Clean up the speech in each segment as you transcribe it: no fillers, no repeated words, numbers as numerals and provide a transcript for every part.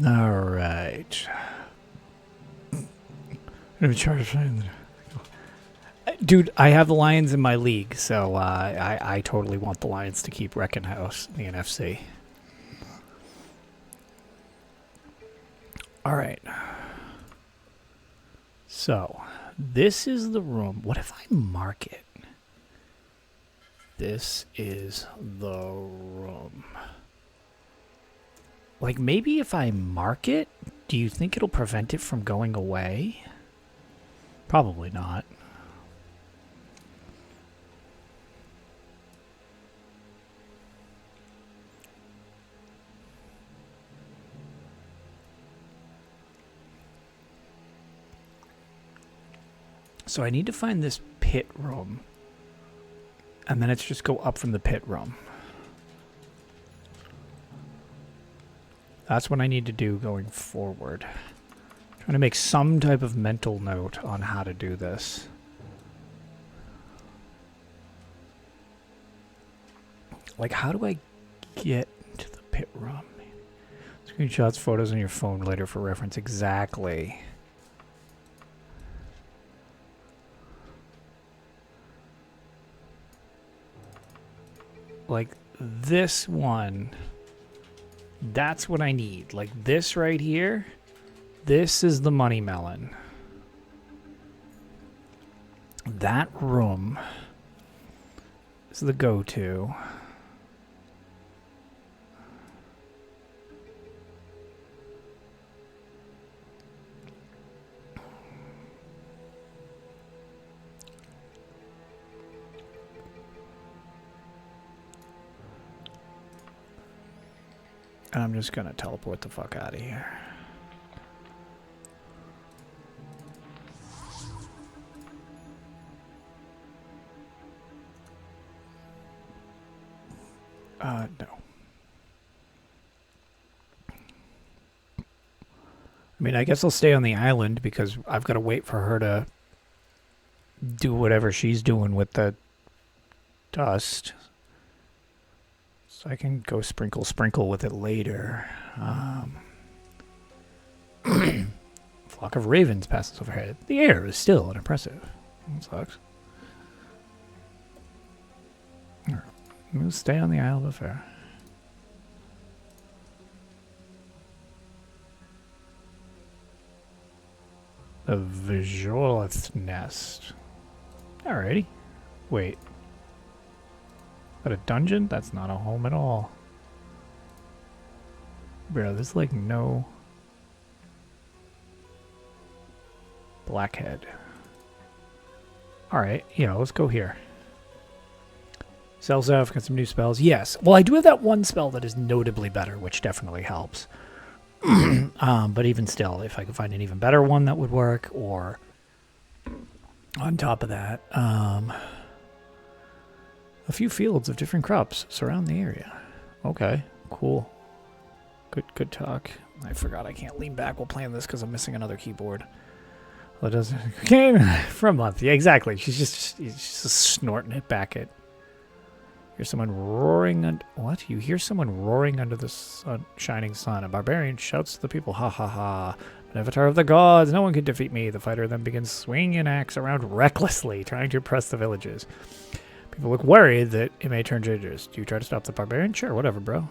All right. Let me try to find. Dude, I have the Lions in my league, so I totally want the Lions to keep wrecking house in the NFC. All right. So, this is the room. What if I mark it? This is the room. Like, maybe if I mark it, do you think it'll prevent it from going away? Probably not. So I need to find this pit room. And then it's just go up from the pit room. That's what I need to do going forward. Trying to make some type of mental note on how to do this. Like, how do I get to the pit room? Screenshots, photos on your phone later for reference. Exactly. Like, this one, that's what I need. Like, this right here, this is the money melon. That room is the go-to. And I'm just gonna teleport the fuck out of here. No. I mean, I guess I'll stay on the island because I've got to wait for her to do whatever she's doing with the dust. So I can go sprinkle with it later. Flock of ravens passes overhead. The air is still unimpressive. That sucks. Alright. We'll stay on the Isle of Affair. The Visualith Nest. Alrighty. Wait. Is that a dungeon? That's not a home at all. Bro, there's like no... Blackhead. Alright, yeah, let's go here. Cells out, got some new spells. Yes. Well, I do have that one spell that is notably better, which definitely helps. But even still, if I could find an even better one that would work, or on top of that, a few fields of different crops surround the area. Okay, cool. Good talk. I forgot I can't lean back while playing this because I'm missing another keyboard. Well, it doesn't. Okay, for a month. Yeah, exactly. She's just snorting it back at. Hear someone roaring under... What? You hear someone roaring under the shining sun. A barbarian shouts to the people, ha ha ha. An avatar of the gods, no one can defeat me. The fighter then begins swinging an axe around recklessly, trying to impress the villagers. People look worried that it may turn dangerous. Do you try to stop the barbarian? Sure, whatever, bro.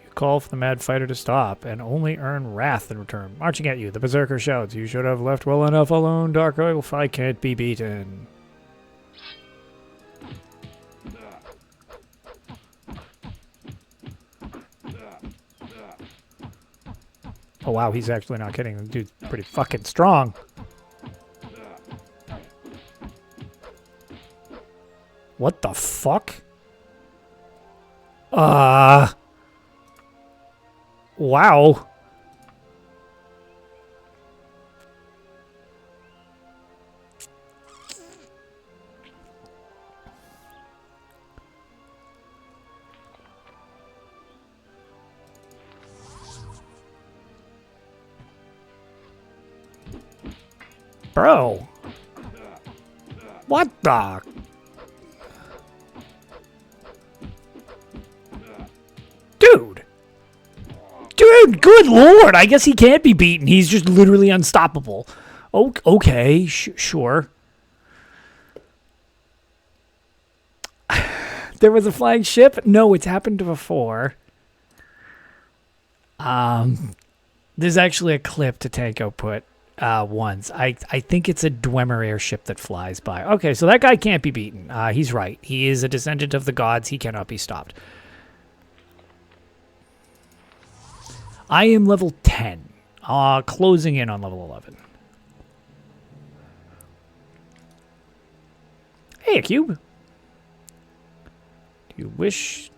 You call for the mad fighter to stop and only earn wrath in return. Marching at you, the berserker shouts, you should have left well enough alone, Dark Elf. I can't be beaten. Oh wow, he's actually not kidding. The dude's pretty fucking strong. What the fuck? Wow. Bro. What the? Dude. Dude, good lord. I guess he can't be beaten. He's just literally unstoppable. Okay, sure. There was a flying ship? No, it's happened before. There's actually a clip to Tanko put once. I think it's a Dwemer airship that flies by. Okay, so that guy can't be beaten. He's right. He is a descendant of the gods. He cannot be stopped. I am level 10. Closing in on level 11. Hey, a cube. Do you wish...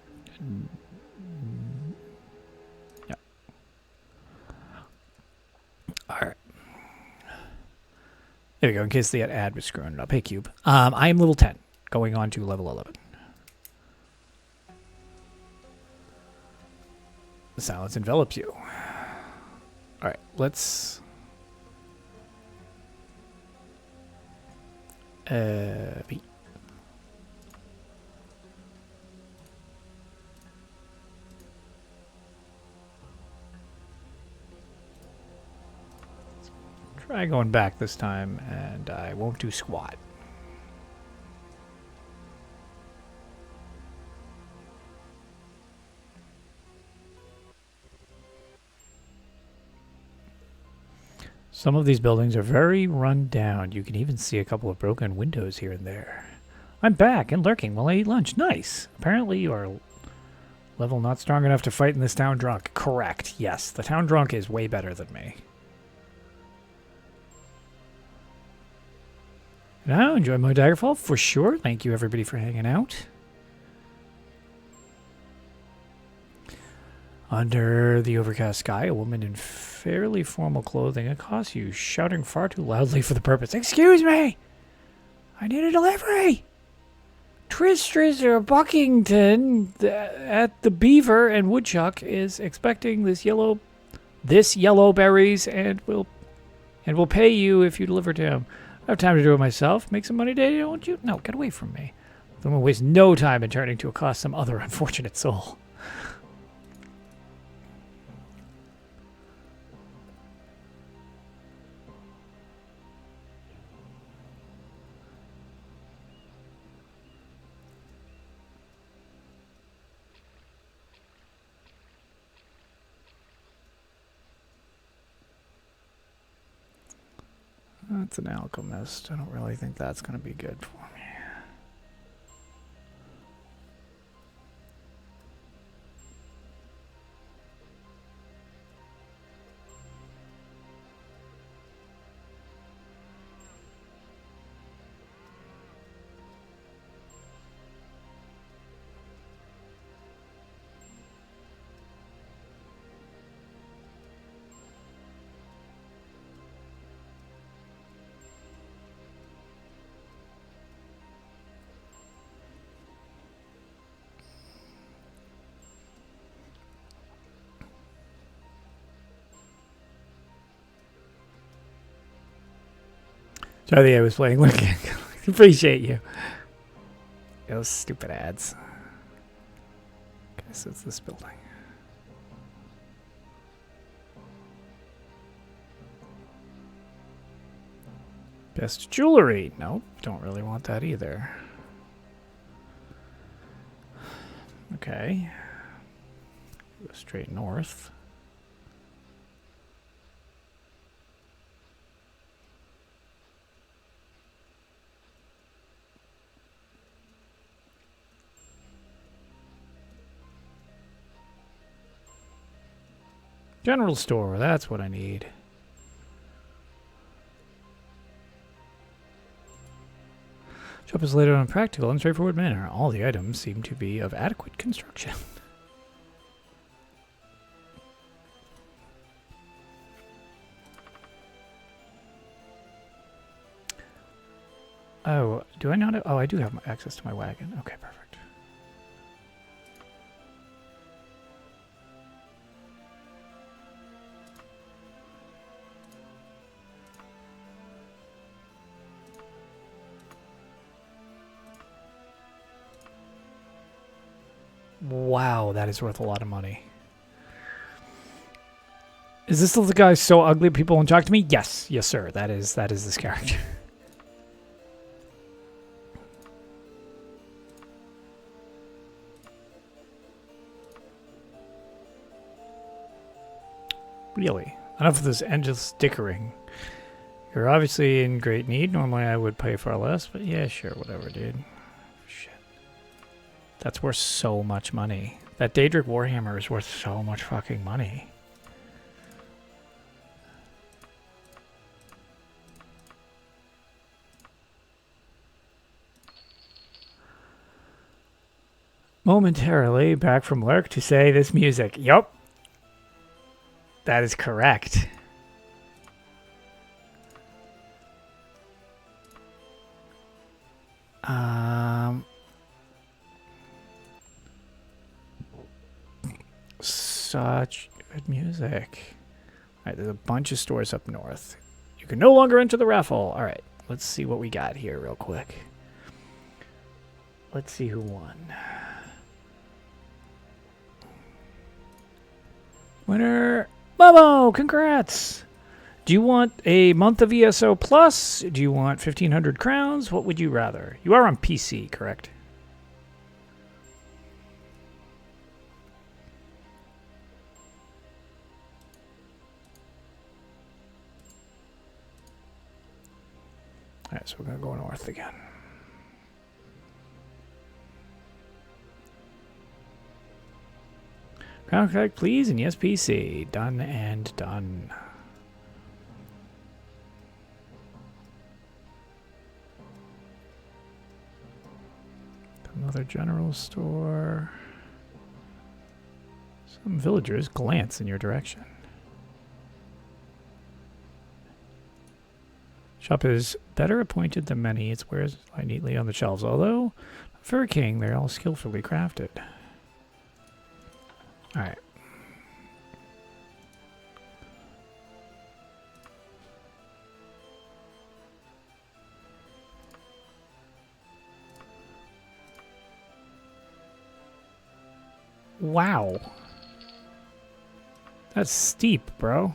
Yeah. Alright. There we go, in case the ad was screwing it up. Hey, cube. I am level 10, going on to level 11. The silence envelops you. Alright, let's... beat. Try going back this time, and I won't do squat. Some of these buildings are very run down. You can even see a couple of broken windows here and there. I'm back and lurking while I eat lunch. Nice. Apparently you are level not strong enough to fight in this town drunk. Correct. Yes, the town drunk is way better than me. Now, enjoy my Daggerfall for sure. Thank you everybody for hanging out. Under the overcast sky, a woman in fairly formal clothing accosts you, shouting far too loudly for the purpose. Excuse me! I need a delivery! Tristram Buckington at the Beaver and Woodchuck is expecting this yellow berries and will pay you if you deliver to him. I have time to do it myself. Make some money today, don't you? No, get away from me. I'm going to waste no time in turning to accost some other unfortunate soul. That's an alchemist. I don't really think that's going to be good for me. Sorry, I was playing. Look, appreciate you. Those stupid ads. Okay, so it's this building. Best jewelry. Nope, don't really want that either. Okay. Go straight north. General store, that's what I need. Shop is laid out in a practical and straightforward manner. All the items seem to be of adequate construction. Oh, do I not have... Oh, I do have access to my wagon. Okay, perfect. Wow, that is worth a lot of money. Is this still the guy so ugly people won't talk to me? Yes. Yes, sir. That is this character. Really? Enough of this endless dickering. You're obviously in great need. Normally I would pay far less, but yeah, sure, whatever, dude. Shit. That's worth so much money. That Daedric Warhammer is worth so much fucking money. Momentarily back from work to say this music. Yup. That is correct. Such good music. Alright, there's a bunch of stores up north. You can no longer enter the raffle. Alright, let's see what we got here real quick. Let's see who won. Winner, Momo! Congrats! Do you want a month of ESO Plus? Do you want 1,500 crowns? What would you rather? You are on PC, correct? Alright, so we're going to go north again. Contract, please, and yes, PC. Done and done. Another general store. Some villagers glance in your direction. Shop is better appointed than many. Its wares lie neatly on the shelves, although for a king, they're all skillfully crafted. Alright. Wow. That's steep, bro.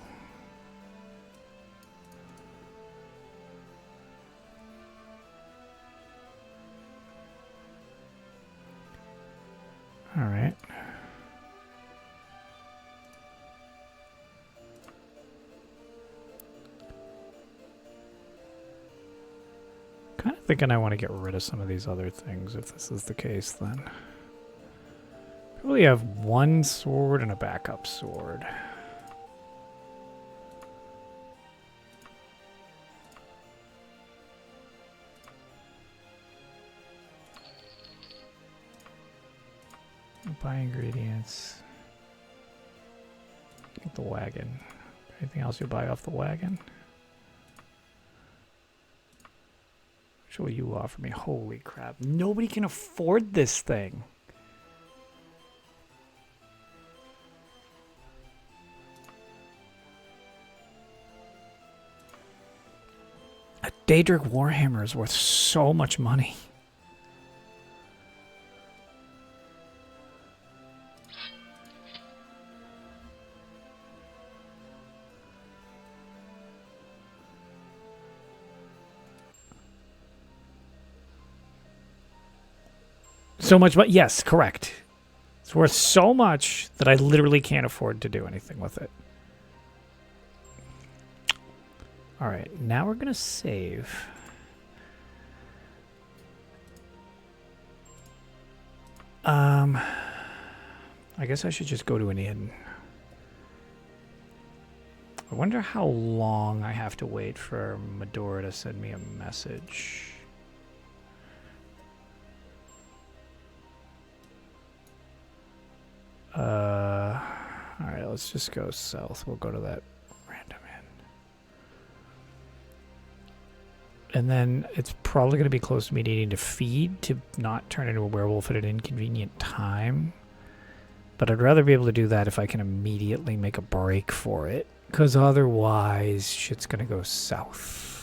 All right. Kind of thinking I want to get rid of some of these other things if this is the case then. Probably have one sword and a backup sword. Buy ingredients. Get the wagon. Anything else you buy off the wagon? What will you offer me? Holy crap. Nobody can afford this thing. A Daedric Warhammer is worth so much money. So much, but yes, correct. It's worth so much that I literally can't afford to do anything with it. All right, now we're gonna save. I guess I should just go to an inn. I wonder how long I have to wait for Medora to send me a message. Alright, let's just go south. We'll go to that random inn. And then it's probably going to be close to me needing to feed to not turn into a werewolf at an inconvenient time. But I'd rather be able to do that if I can immediately make a break for it. Because otherwise, shit's going to go south.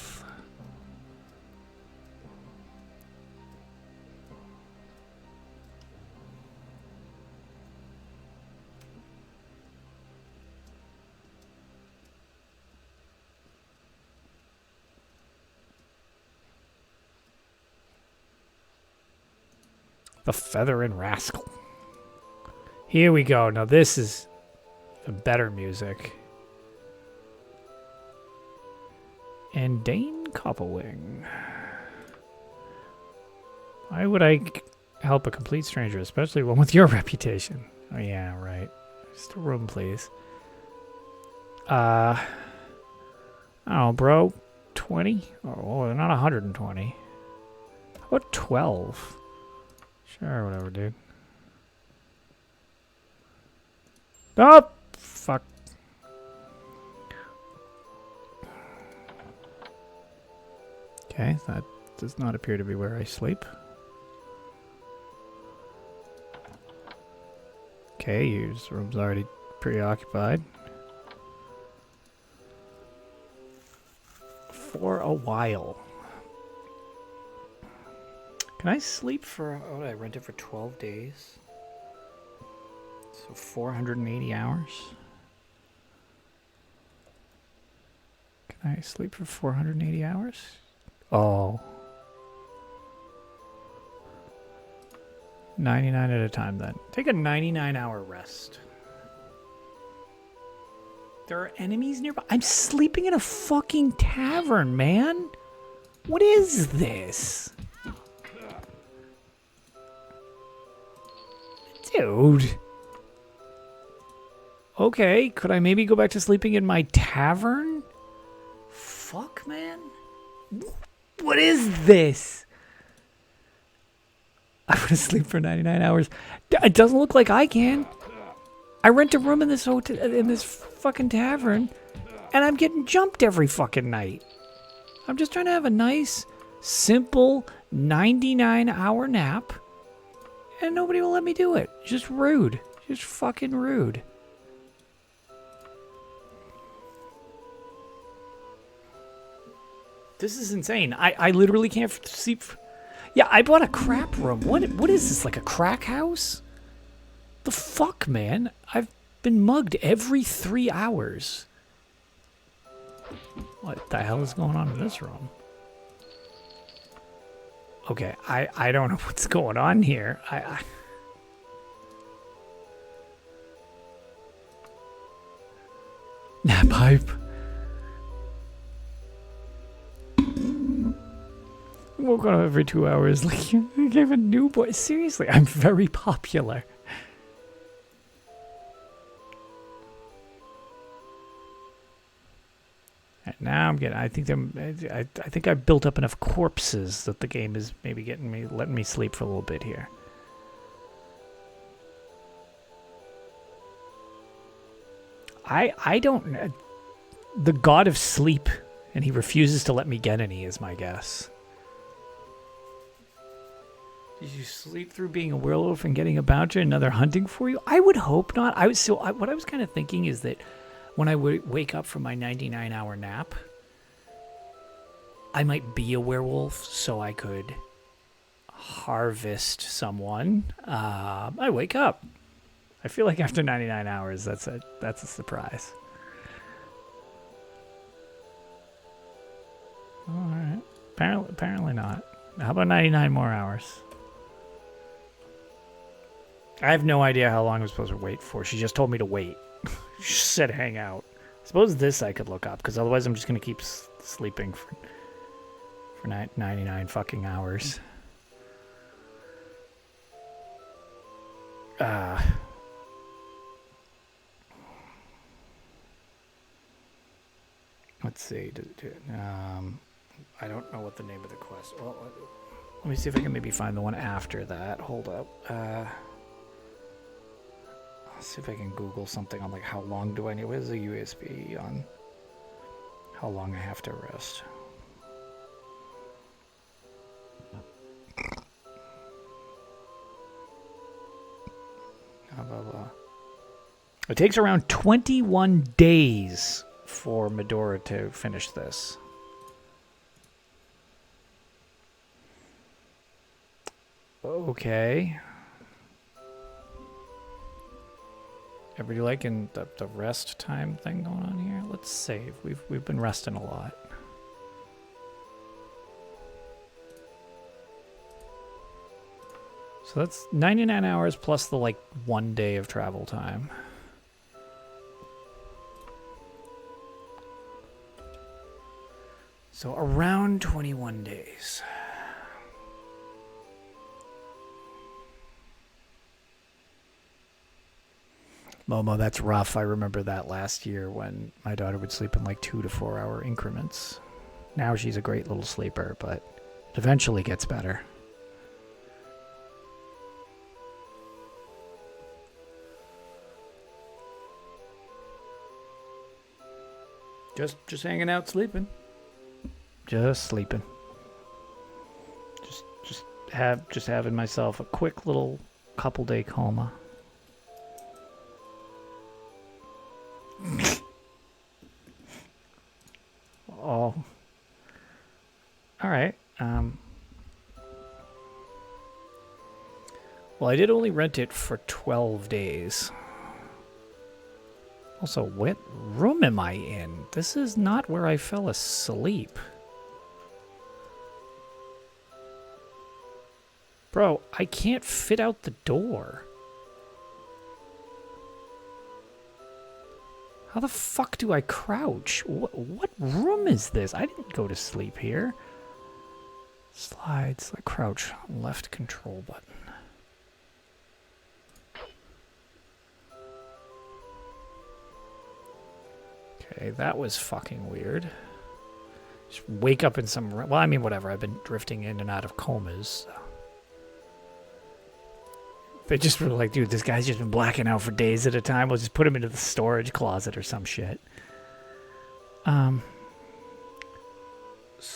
The Featherin' Rascal. Here we go. Now this is the better music. And Dane Copperwing. Why would I help a complete stranger, especially one with your reputation? Oh yeah, right. Just a room, please. Oh, bro. 20? Oh, not 120. How about 12? Sure, whatever, dude. Oh, fuck. Okay, that does not appear to be where I sleep. Okay, your room's already preoccupied. For a while. Can I sleep for... Oh, I rent it for 12 days? So 480 hours? Can I sleep for 480 hours? Oh. 99 at a time then. Take a 99-hour rest. There are enemies nearby. I'm sleeping in a fucking tavern, man. What is this? Dude. Okay, could I maybe go back to sleeping in my tavern? Fuck, man. What is this? I want to sleep for 99 hours. It doesn't look like I can. I rent a room in this hotel, in this fucking tavern, and I'm getting jumped every fucking night. I'm just trying to have a nice, simple 99-hour nap, and nobody will let me do it. Just rude. Just fucking rude. This is insane. I literally can't sleep. Yeah, I bought a crap room. What is this, like a crack house? The fuck, man? I've been mugged every 3 hours. What the hell is going on in this room? Okay, I don't know what's going on here. Nap pipe. Woke up every 2 hours like you gave a new boy. Seriously, I'm very popular. And now I'm getting. I think I've built up enough corpses that the game is maybe letting me sleep for a little bit here. I don't. The god of sleep, and he refuses to let me get any. Is my guess. Did you sleep through being a werewolf and getting a bounty and another hunting for you? I would hope not. What I was kind of thinking is that when I wake up from my 99-hour nap, I might be a werewolf so I could harvest someone. I wake up. I feel like after 99 hours, that's a surprise. All right. Apparently not. How about 99 more hours? I have no idea how long I'm supposed to wait for. She just told me to wait. She said hang out. I suppose this I could look up, because otherwise I'm just going to keep sleeping for 99 fucking hours. Let's see. I don't know what the name of the quest. Well, let me see if I can maybe find the one after that. Hold up. Let's see if I can Google something on like how long do I need. What is a USB on how long I have to rest? Blah, blah, blah. It takes around 21 days for Medora to finish this. Okay. Everybody liking the rest time thing going on here? Let's save. We've been resting a lot. So So that's 99 hours plus the, like, 1 day of travel time. So around 21 days. Momo, that's rough. I remember that last year when my daughter would sleep in like 2 to 4 hour increments. Now she's a great little sleeper, but it eventually gets better. Just hanging out, sleeping. Just sleeping. Just having myself a quick little couple day coma. Oh. All right. Well, I did only rent it for 12 days. Also, what room am I in? This is not where I fell asleep. Bro, I can't fit out the door. How the fuck do I crouch? What room is this? I didn't go to sleep here. Slides, like crouch, left control button. Okay, that was fucking weird. Just wake up in some... Well, I mean, whatever. I've been drifting in and out of comas. So. They just were like, dude, this guy's just been blacking out for days at a time. We'll just put him into the storage closet or some shit. So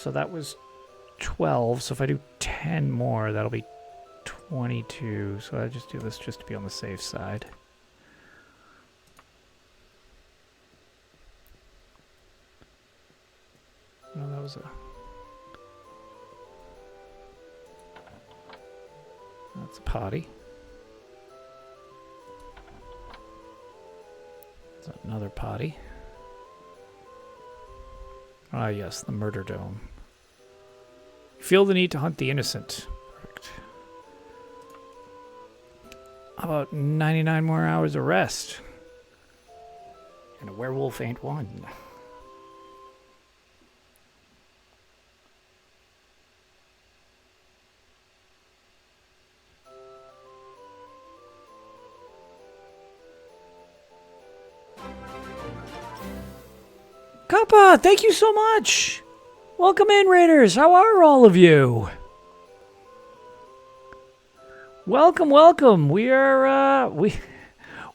that was 12. So if I do 10 more, that'll be 22. So I just do this just to be on the safe side. No, that was that's a potty. That's another potty. Ah, yes, the murder dome. Feel the need to hunt the innocent. Perfect. How about 99 more hours of rest? And a werewolf ain't one. Kappa, thank you so much. Welcome in, Raiders. How are all of you? Welcome, welcome. We are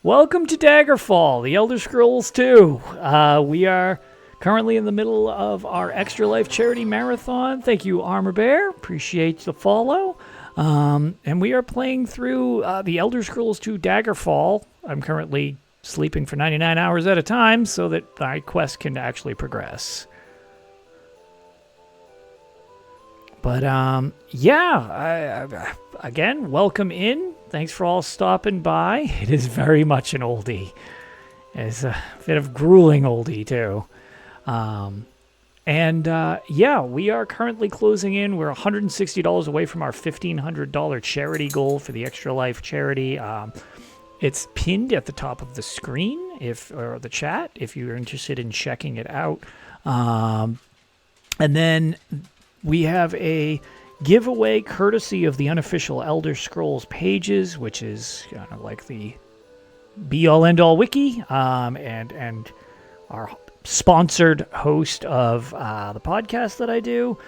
welcome to Daggerfall, the Elder Scrolls 2. We are currently in the middle of our Extra Life charity marathon. Thank you, Armor Bear. Appreciate the follow. And we are playing through the Elder Scrolls 2 Daggerfall. I'm currently sleeping for 99 hours at a time so that my quest can actually progress. But, yeah, again, welcome in. Thanks for all stopping by. It is very much an oldie. It's a bit of grueling oldie, too. Yeah, we are currently closing in. We're $160 away from our $1,500 charity goal for the Extra Life charity. It's pinned at the top of the screen, or the chat, if you're interested in checking it out. And then we have a giveaway courtesy of the unofficial Elder Scrolls pages, which is kind of like the be-all, end-all wiki, and our sponsored host of the podcast that I do,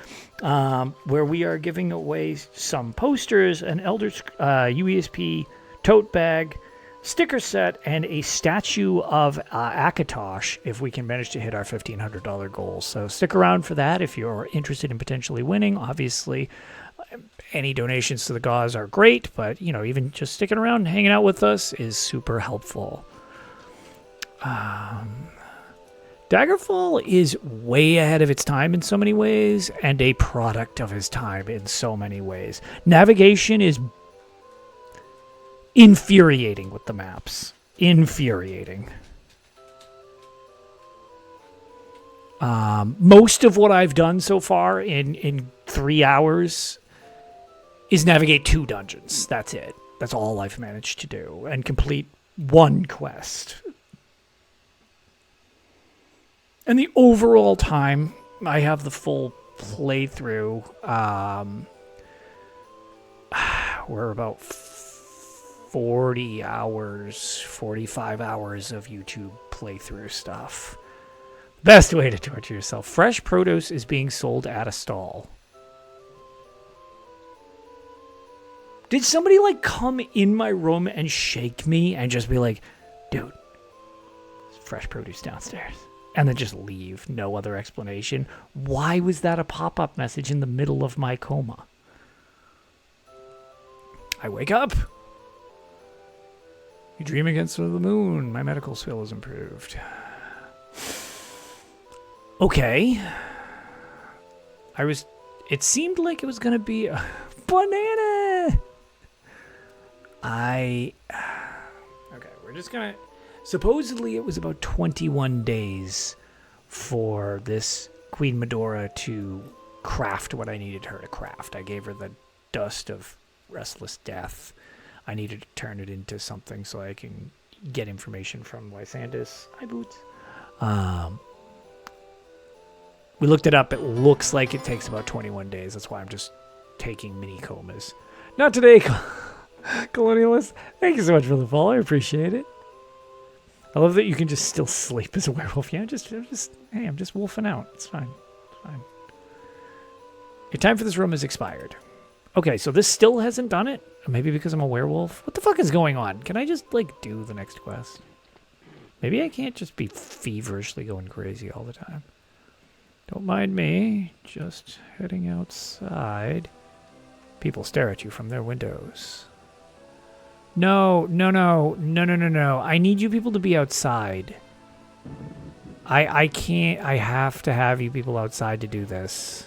where we are giving away some posters, an Elder UESP tote bag, sticker set, and a statue of Akatosh if we can manage to hit our $1,500 goal. So stick around for that if you're interested in potentially winning. Obviously, any donations to the cause are great, but, you know, even just sticking around and hanging out with us is super helpful. Daggerfall is way ahead of its time in so many ways, and a product of his time in so many ways. Navigation is infuriating with the maps. Infuriating. Most of what I've done so far in 3 hours is navigate 2 dungeons. That's it. That's all I've managed to do. And complete 1 quest. And the overall time, I have the full playthrough. We're about 40 hours, 45 hours of YouTube playthrough stuff. Best way to torture yourself. Fresh produce is being sold at a stall. Did somebody, like, come in my room and shake me and just be like, dude, there's fresh produce downstairs? And then just leave. No other explanation. Why was that a pop-up message in the middle of my coma? I wake up. You dream against the moon. My medical skill is improved. Okay. It seemed like it was going to be a banana. Okay, we're just going to... Supposedly it was about 21 days for this Queen Medora to craft what I needed her to craft. I gave her the dust of restless death. I needed to turn it into something so I can get information from Lysandus. Hi, Boots. We looked it up. It looks like it takes about 21 days. That's why I'm just taking mini comas. Not today, Colonialist. Thank you so much for the follow. I appreciate it. I love that you can just still sleep as a werewolf. Yeah, I'm just wolfing out. It's fine. It's fine. Your time for this room has expired. Okay, so this still hasn't done it? Maybe because I'm a werewolf? What the fuck is going on? Can I just, like, do the next quest? Maybe I can't just be feverishly going crazy all the time. Don't mind me. Just heading outside. People stare at you from their windows. No. I need you people to be outside. I can't. I have to have you people outside to do this.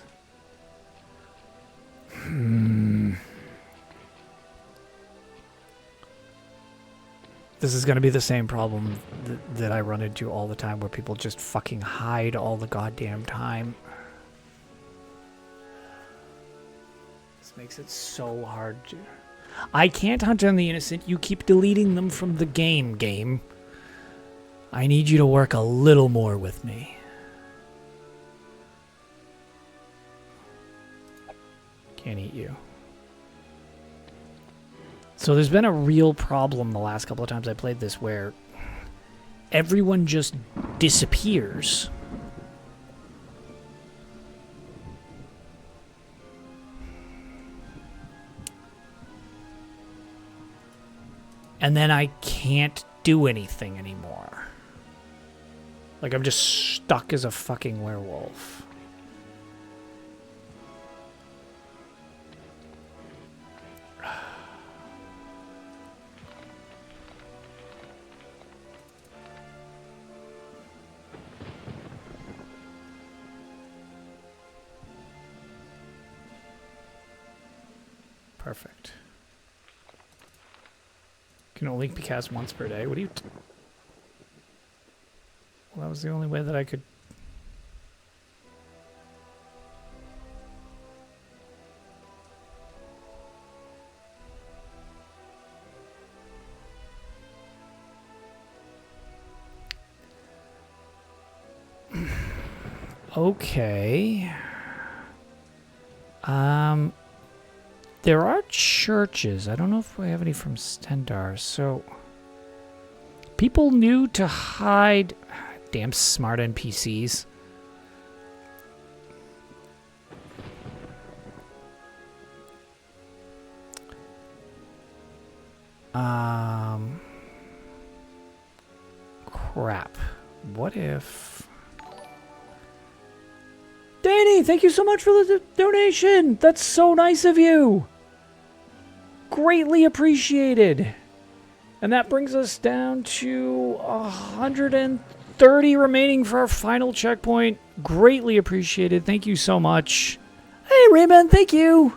This is going to be the same problem that I run into all the time, where people just fucking hide all the goddamn time. This makes it so hard to... I can't hunt on the innocent. You keep deleting them from the game. I need you to work a little more with me. Can't eat you. So there's been a real problem the last couple of times I played this where everyone just disappears. And then I can't do anything anymore. Like, I'm just stuck as a fucking werewolf. Perfect. Can only be cast once per day. What do you... Well, that was the only way that I could... Okay. There are churches. I don't know if we have any from Stendar. So, people knew to hide. Damn smart NPCs. Crap. What if... Danny, thank you so much for the donation. That's so nice of you. Greatly appreciated. And that brings us down to 130 remaining for our final checkpoint. Greatly appreciated. Thank you so much. Hey, Raymond, thank you.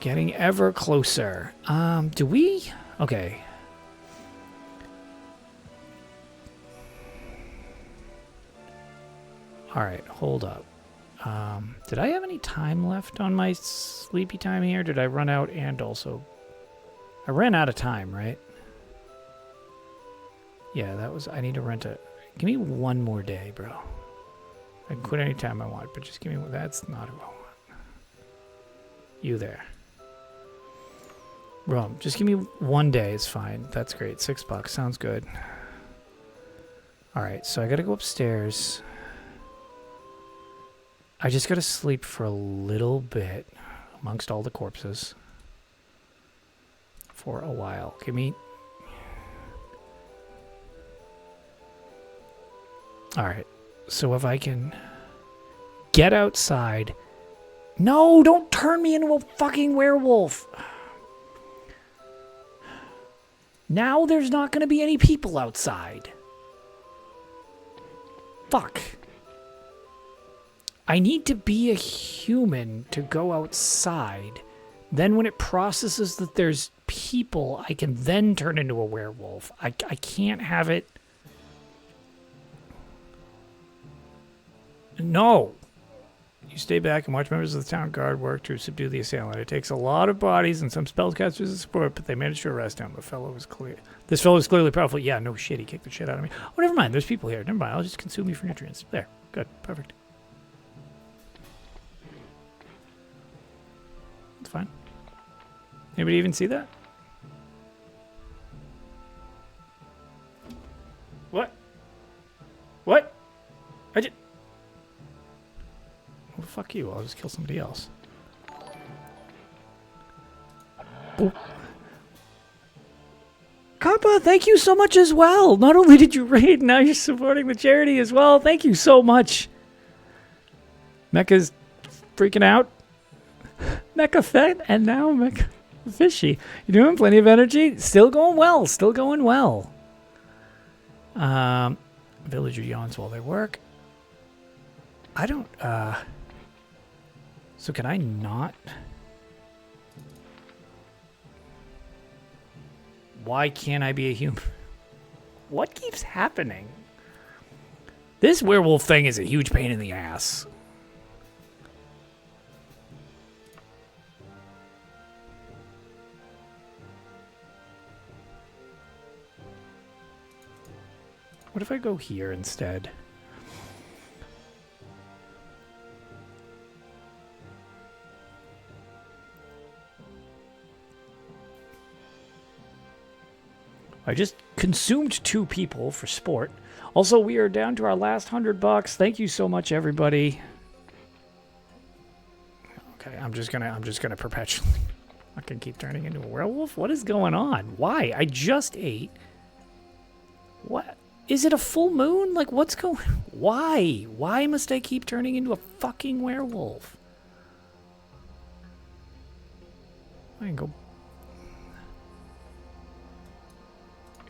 Getting ever closer. Do we? Okay. Alright, hold up. Did I have any time left on my sleepy time here? Did I run out and also... I ran out of time, right? Yeah, that was... I need to rent a... Give me one more day, bro. I can quit any time I want, but just give me... That's not who I want. You there. Bro, just give me one day. It's fine. That's great. $6. Sounds good. Alright, so I gotta go upstairs. I just gotta sleep for a little bit amongst all the corpses. For a while. Give me... Alright, so if I can get outside... No, don't turn me into a fucking werewolf! Now there's not gonna be any people outside. Fuck. I need to be a human to go outside. Then when it processes that there's people, I can then turn into a werewolf. I can't have it... No! You stay back and watch members of the town guard work to subdue the assailant. It takes a lot of bodies and some spellcasters to support, but they managed to arrest him. This fellow was clearly powerful. Yeah, no shit. He kicked the shit out of me. Oh, never mind. There's people here. Never mind. I'll just consume you for nutrients. There. Good. Perfect. It's fine. Anybody even see that? What? What? Well, fuck you. I'll just kill somebody else. Oh. Kappa, thank you so much as well. Not only did you raid, now you're supporting the charity as well. Thank you so much. Mecha's freaking out. Mecha fed and now Mecha fishy. You're doing plenty of energy. Still going well. Still going well. Villager yawns while they work. I don't, so can I not? Why can't I be a human? What keeps happening? This werewolf thing is a huge pain in the ass. What if I go here instead? I just consumed 2 people for sport. Also, we are down to our last $100. Thank you so much, everybody. Okay, I'm just gonna perpetually. I can keep turning into a werewolf. What is going on? Why? I just ate. What? Is it a full moon? Like, what's going? Why? Why must I keep turning into a fucking werewolf? I can go.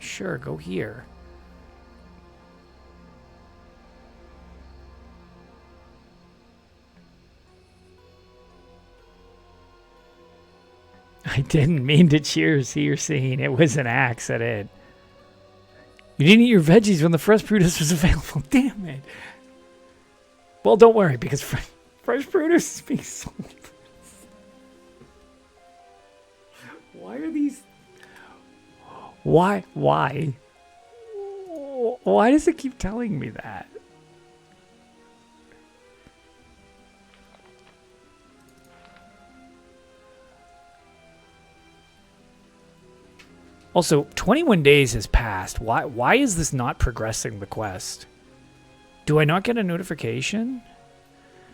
Sure, go here. I didn't mean to cheers your scene. It was an accident. You didn't eat your veggies when the fresh produce was available. Damn it. Well, don't worry, because fresh produce is being sold. Why are these... Why? Why? Why does it keep telling me that? Also, 21 days has passed. Why is this not progressing the quest? Do I not get a notification?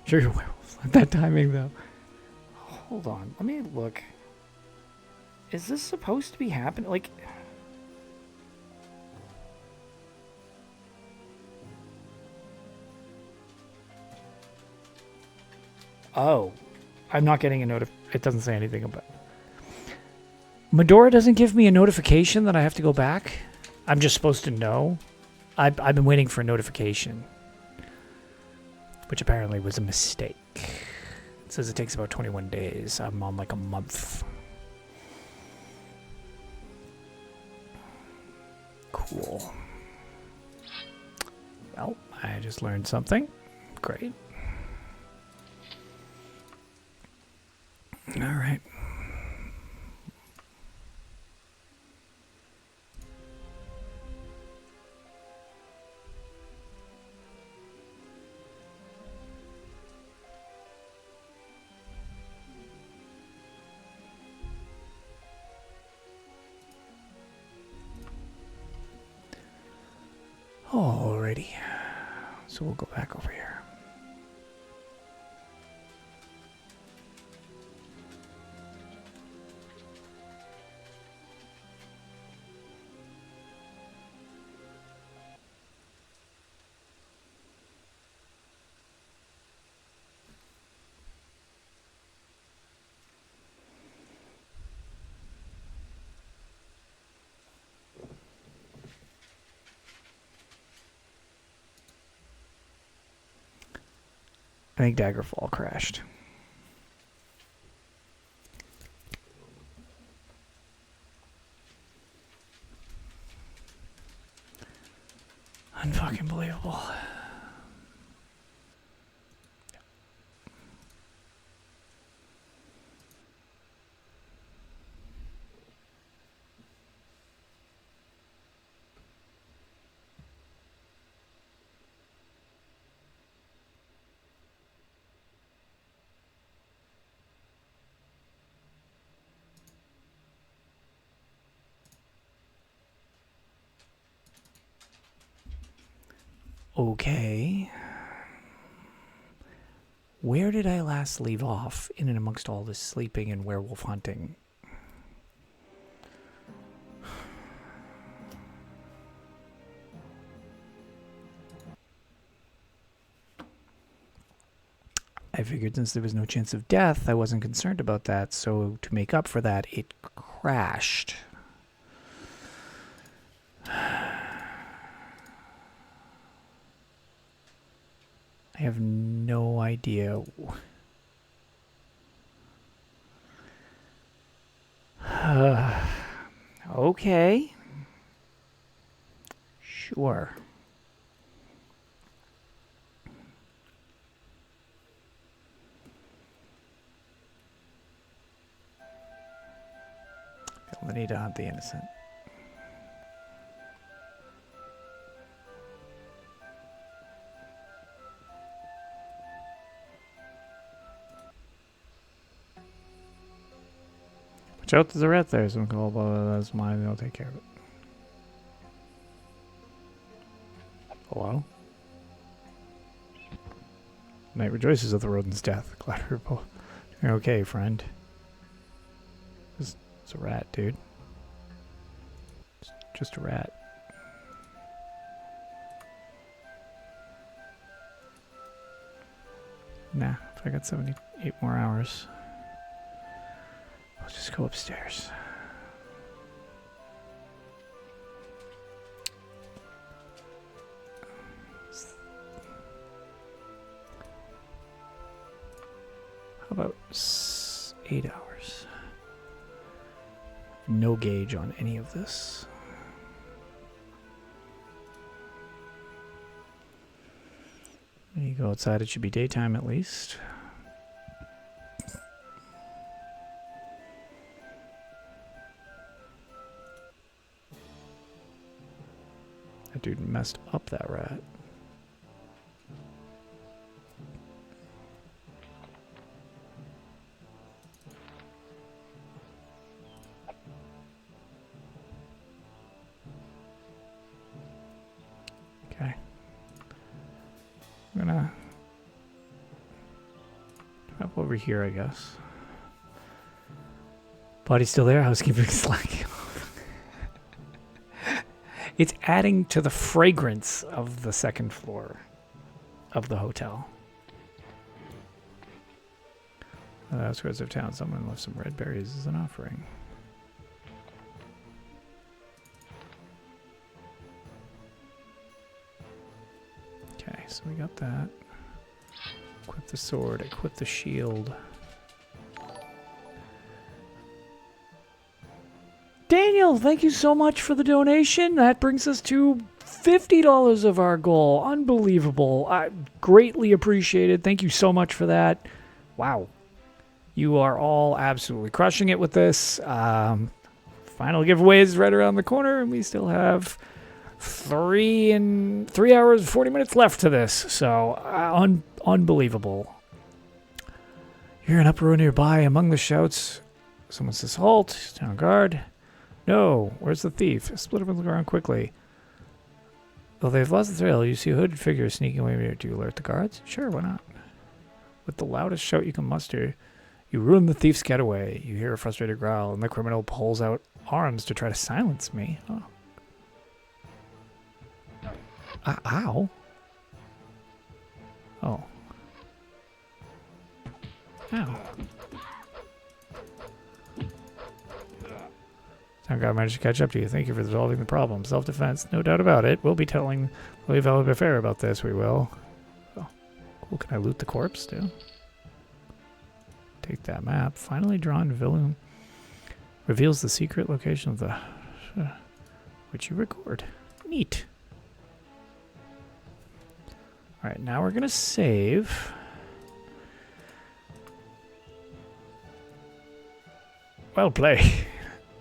Sure, you're werewolf. That timing, though. Hold on. Let me look. Is this supposed to be happening? Like... Oh. I'm not getting a notification. It doesn't say anything about... Medora doesn't give me a notification that I have to go back? I'm just supposed to know? I've been waiting for a notification. Which apparently was a mistake. It says it takes about 21 days. I'm on like a month. Cool. Well, I just learned something. Great. All right. Alrighty. So we'll go back over here. I think Daggerfall crashed. Unfucking believable. Okay. Where did I last leave off in and amongst all this sleeping and werewolf hunting? I figured since there was no chance of death, I wasn't concerned about that, so to make up for that, it crashed. I have no idea. Okay. Sure. Feel the need to hunt the innocent. Watch out, there's a rat there. Some call, that's mine. They'll take care of it. Hello? Night rejoices at the rodent's death. Glad you're okay, friend. It's a rat, dude. It's just a rat. Nah, if I got 78 more hours, I'll just go upstairs. How about 8 hours? No gauge on any of this. When you go outside, it should be daytime at least. That dude messed up that rat. Okay. I'm gonna up over here, I guess. Body's still there. Housekeeping slacking. It's adding to the fragrance of the second floor of the hotel. On the outskirts of town, someone left some red berries as an offering. Okay, so we got that. Equip the sword, equip the shield. Daniel, thank you so much for the donation. That brings us to $50 of our goal. Unbelievable. I greatly appreciated. Thank you so much for that. Wow. You are all absolutely crushing it with this. Final giveaway is right around the corner, and we still have 3 hours and 40 minutes left to this. So, unbelievable. You're an uproar nearby. Among the shouts, someone says, halt. Town guard. No. Where's the thief? Split up and look around quickly. Though they've lost the thrill, you see a hooded figure sneaking away. Do you alert the guards? Sure, why not? With the loudest shout you can muster, you ruin the thief's getaway. You hear a frustrated growl, and the criminal pulls out arms to try to silence me. Oh. Ow. Oh. Ow. Town guy managed to catch up to you. Thank you for resolving the problem. Self-defense, no doubt about it. We'll be telling Louis Valibefair about this. We will. Oh, cool. Can I loot the corpse too? Take that map. Finally drawn villain reveals the secret location of the which you record. Neat. All right, now we're gonna save. Well played.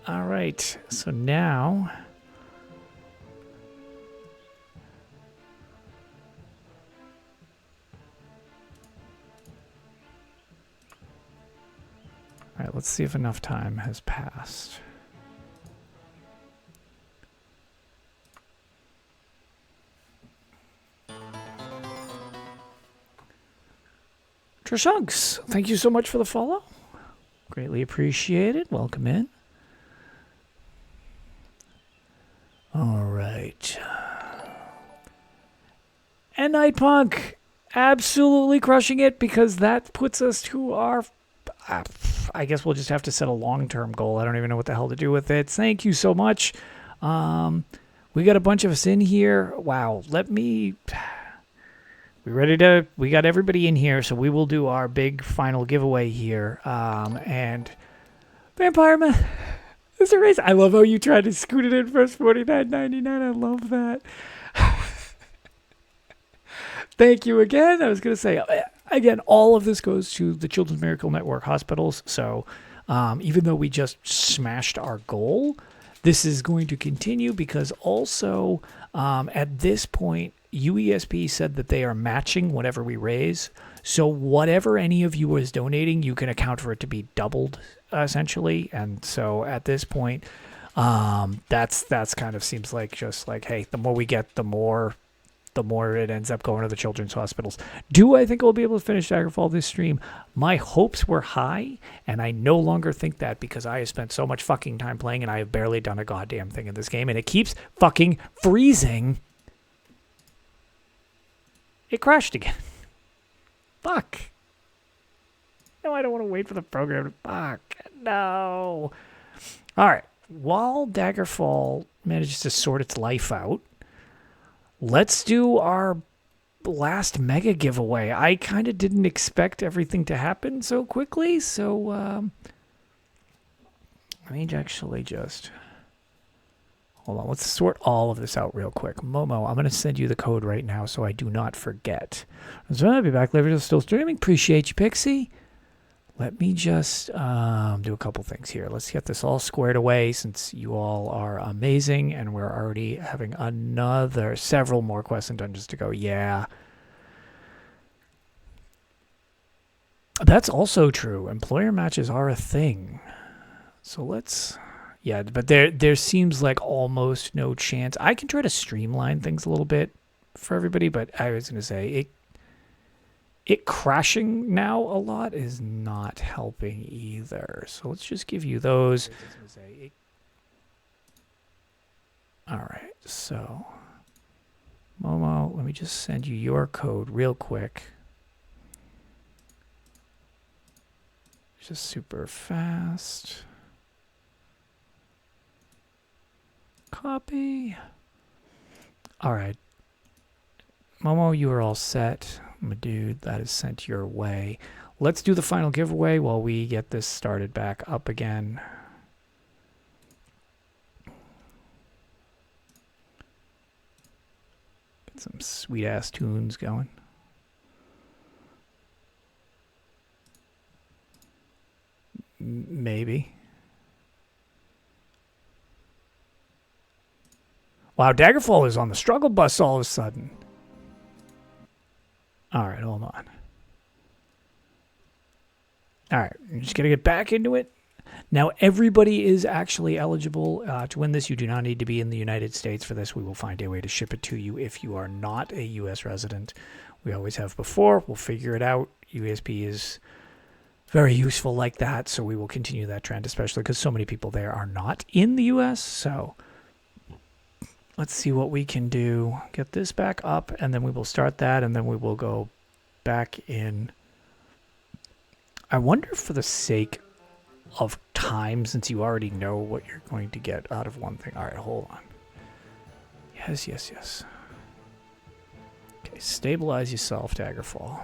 All right, so now all right, let's see if enough time has passed. Trishunks, thank you so much for the follow. Greatly appreciated. Welcome in. All right. And Night Punk, absolutely crushing it, because that puts us to our... I guess we'll just have to set a long-term goal. I don't even know what the hell to do with it. Thank you so much. We got a bunch of us in here. Wow. Let me... We ready to... We got everybody in here, so we will do our big final giveaway here. And... Vampire Man... It's a race. I love how you tried to scoot it in first, $49.99. I love that. Thank you again. I was going to say, again, all of this goes to the Children's Miracle Network hospitals. So even though we just smashed our goal, this is going to continue because also at this point, UESP said that they are matching whatever we raise. So whatever any of you is donating, you can account for it to be doubled, essentially. And so at this point, that's kind of seems like just like, hey, the more we get, the more it ends up going to the children's hospitals. Do I think we'll be able to finish Daggerfall this stream? My hopes were high, and I no longer think that because I have spent so much fucking time playing and I have barely done a goddamn thing in this game, and it keeps fucking freezing. It crashed again. Fuck. No, I don't want to wait for the program to... Fuck. No. All right. While Daggerfall manages to sort its life out, let's do our last mega giveaway. I kind of didn't expect everything to happen so quickly, so let me actually just... Hold on, let's sort all of this out real quick. Momo, I'm going to send you the code right now so I do not forget. So I'll be back later. Still streaming. Appreciate you, Pixie. Let me just do a couple things here. Let's get this all squared away since you all are amazing and we're already having several more quests and dungeons to go. Yeah. That's also true. Employer matches are a thing. So let's... Yeah, but there seems like almost no chance. I can try to streamline things a little bit for everybody, but I was going to say it crashing now a lot is not helping either. So let's just give you those. All right, so Momo, let me just send you your code real quick. Just super fast. Copy. All right. Momo, you are all set. My dude, that is sent your way. Let's do the final giveaway while we get this started back up again. Some sweet-ass tunes going. Maybe. Wow, Daggerfall is on the struggle bus all of a sudden. All right, hold on. All right, I'm just going to get back into it. Now, everybody is actually eligible to win this. You do not need to be in the United States for this. We will find a way to ship it to you if you are not a U.S. resident. We always have before. We'll figure it out. USB is very useful like that, so we will continue that trend, especially because so many people there are not in the U.S., so let's see what we can do. Get this back up, and then we will start that, and then we will go back in. I wonder if for the sake of time, since you already know what you're going to get out of one thing. All right, hold on. Yes, yes, yes. Okay, stabilize yourself, Daggerfall.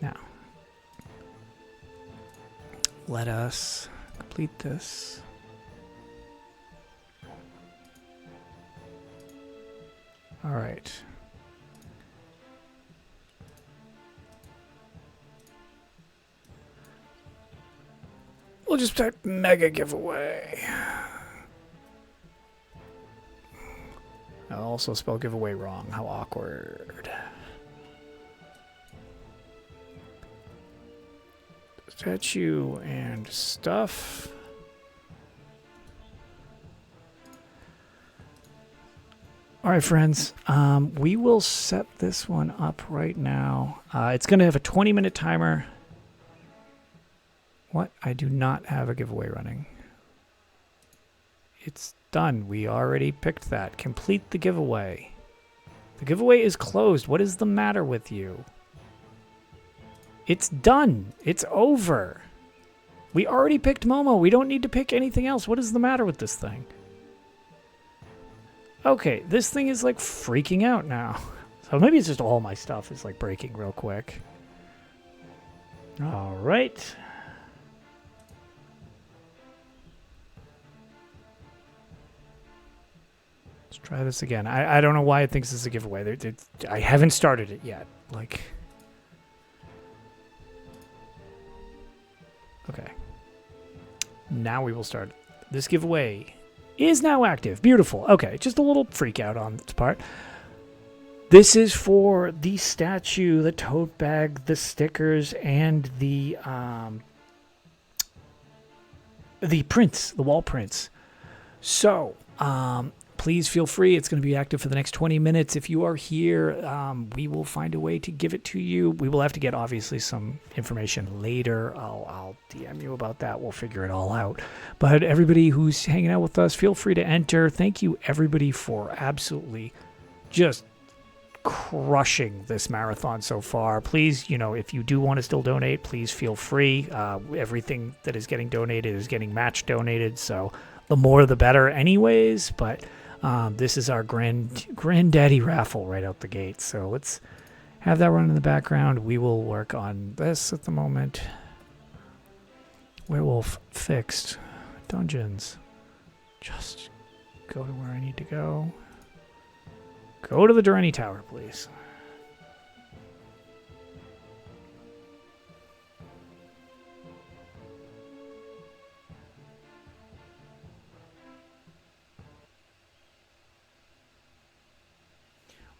Now, let us complete this. All right. We'll just type mega giveaway. I'll also spell giveaway wrong. How awkward. Statue and stuff. All right, friends. We will set this one up right now. It's going to have a 20-minute timer. What? I do not have a giveaway running. It's done. We already picked that. Complete the giveaway. The giveaway is closed. What is the matter with you? It's done. It's over. We already picked Momo. We don't need to pick anything else. What is the matter with this thing? Okay, this thing is like freaking out now. So maybe it's just all my stuff is like breaking real quick. All right. Let's try this again. I don't know why it thinks this is a giveaway. I haven't started it yet. Like, okay. Now we will start. This giveaway is now active. Beautiful. Okay, just a little freak out on its part. This is for the statue, the tote bag, the stickers, and the prints, the wall prints. So, please feel free. It's going to be active for the next 20 minutes. If you are here, we will find a way to give it to you. We will have to get, obviously, some information later. I'll DM you about that. We'll figure it all out. But everybody who's hanging out with us, feel free to enter. Thank you, everybody, for absolutely just crushing this marathon so far. Please, if you do want to still donate, please feel free. Everything that is getting donated is getting match donated, so the more the better anyways. But this is our granddaddy raffle right out the gate, so let's have that run in the background. We will work on this at the moment. Werewolf fixed. Dungeons. Just go to where I need to go. Go to the Durrani Tower, please.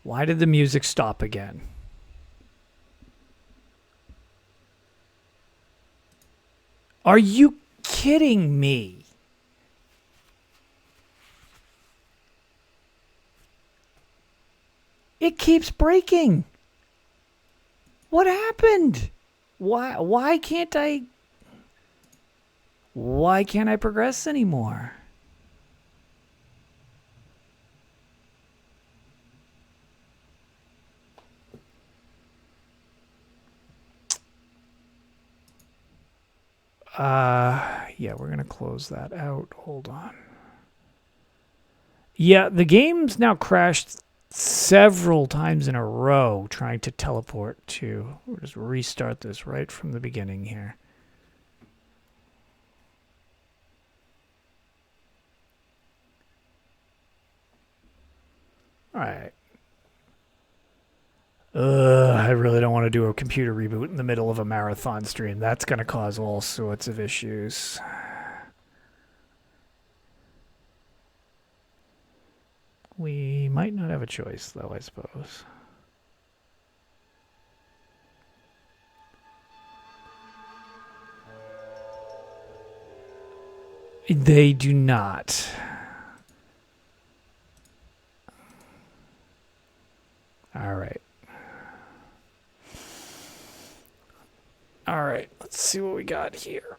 Why did the music stop again? Are you kidding me? It keeps breaking. What happened? Why can't I progress anymore? Yeah, we're going to close that out. Hold on. Yeah, the game's now crashed several times in a row trying to teleport to. We'll just restart this right from the beginning here. Alright. I really don't want to do a computer reboot in the middle of a marathon stream. That's going to cause all sorts of issues. We might not have a choice, though, I suppose. They do not. All right. All right, let's see what we got here.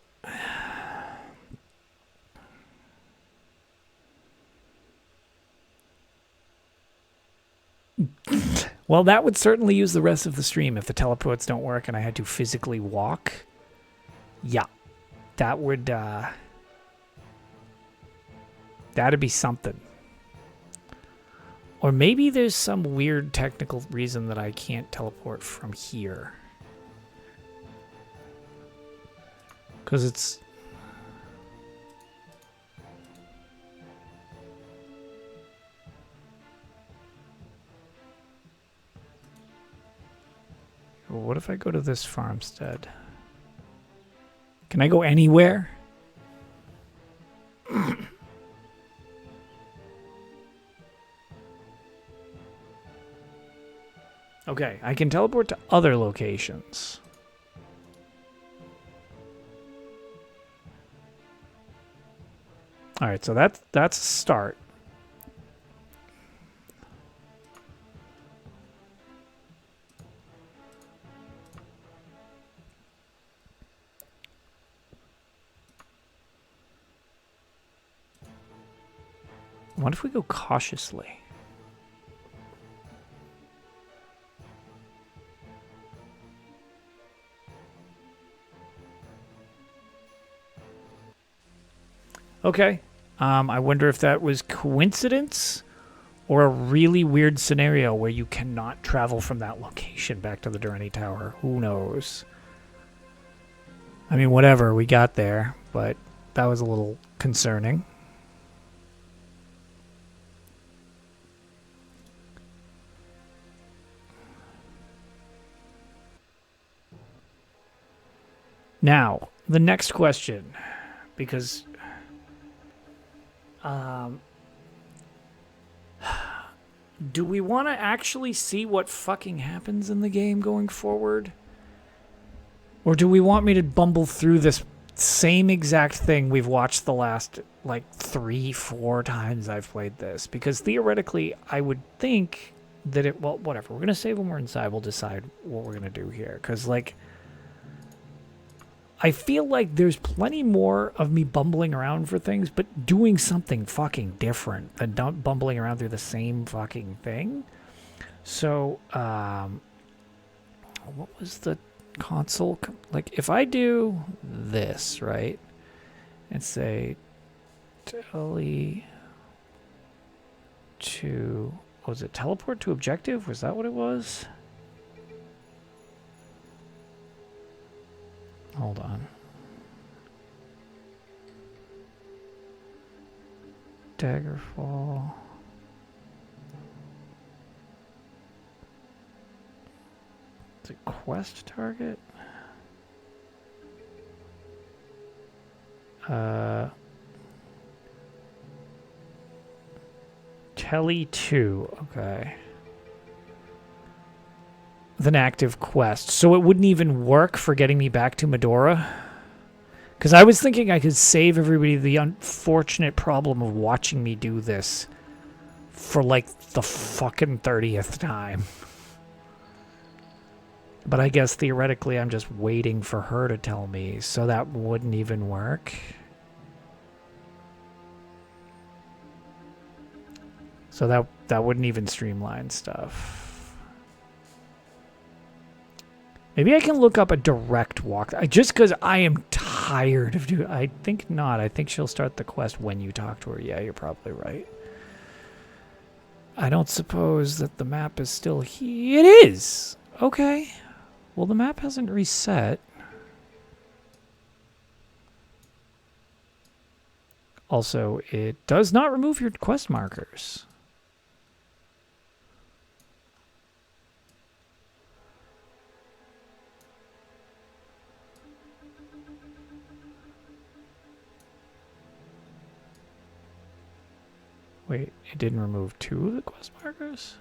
Well, that would certainly use the rest of the stream if the teleports don't work and I had to physically walk. Yeah, that would, that'd be something. Or maybe there's some weird technical reason that I can't teleport from here. Because it's... What if I go to this farmstead? Can I go anywhere? Okay, I can teleport to other locations. All right, so that's a start. What if we go cautiously? Okay. I wonder if that was coincidence or a really weird scenario where you cannot travel from that location back to the Durrani Tower. Who knows? I mean, whatever, we got there, but that was a little concerning. Now, the next question, because do we want to actually see what fucking happens in the game going forward? Or do we want me to bumble through this same exact thing we've watched the last, like, 3-4 times I've played this? Because theoretically, I would think that it... Well, whatever. We're going to save when we're inside. We'll decide what we're going to do here. Because, like... I feel like there's plenty more of me bumbling around for things, but doing something fucking different than bumbling around through the same fucking thing. So, what was the console? Like, if I do this, right, and say, tele to, was it teleport to objective? Was that what it was? Hold on. Daggerfall. Is it quest target? Tele 2. Okay. With an active quest. So it wouldn't even work for getting me back to Medora? Because I was thinking I could save everybody the unfortunate problem of watching me do this for like the fucking 30th time. But I guess theoretically I'm just waiting for her to tell me, so that wouldn't even work. So that wouldn't even streamline stuff. Maybe I can look up a direct walk. Just because I am tired of doing... I think not. I think she'll start the quest when you talk to her. Yeah, you're probably right. I don't suppose that the map is still here. It is! Okay. Well, the map hasn't reset. Also, it does not remove your quest markers. Wait, it didn't remove 2 of the quest markers?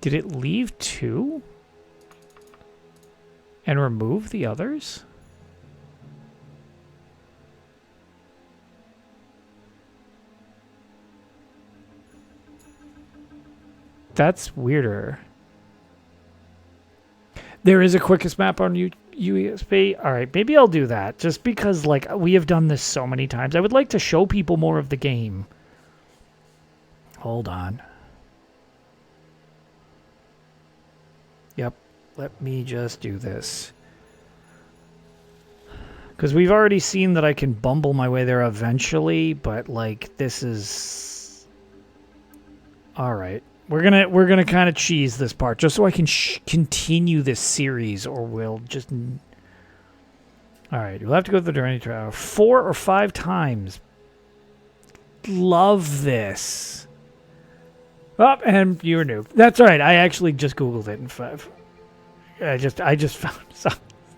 Did it leave 2? And remove the others? That's weirder. There is a quickest map on USB. All right, maybe I'll do that. Just because, like, we have done this so many times. I would like to show people more of the game. Hold on. Yep. Let me just do this. Because we've already seen that I can bumble my way there eventually, but, like, this is... Alright. We're gonna kind of cheese this part, just so I can continue this series, or we'll just... Alright, you'll have to go to the journey tower 4 or 5 times. Love this. Oh, and you were new. That's all right. I actually just Googled it in 5. I just found some.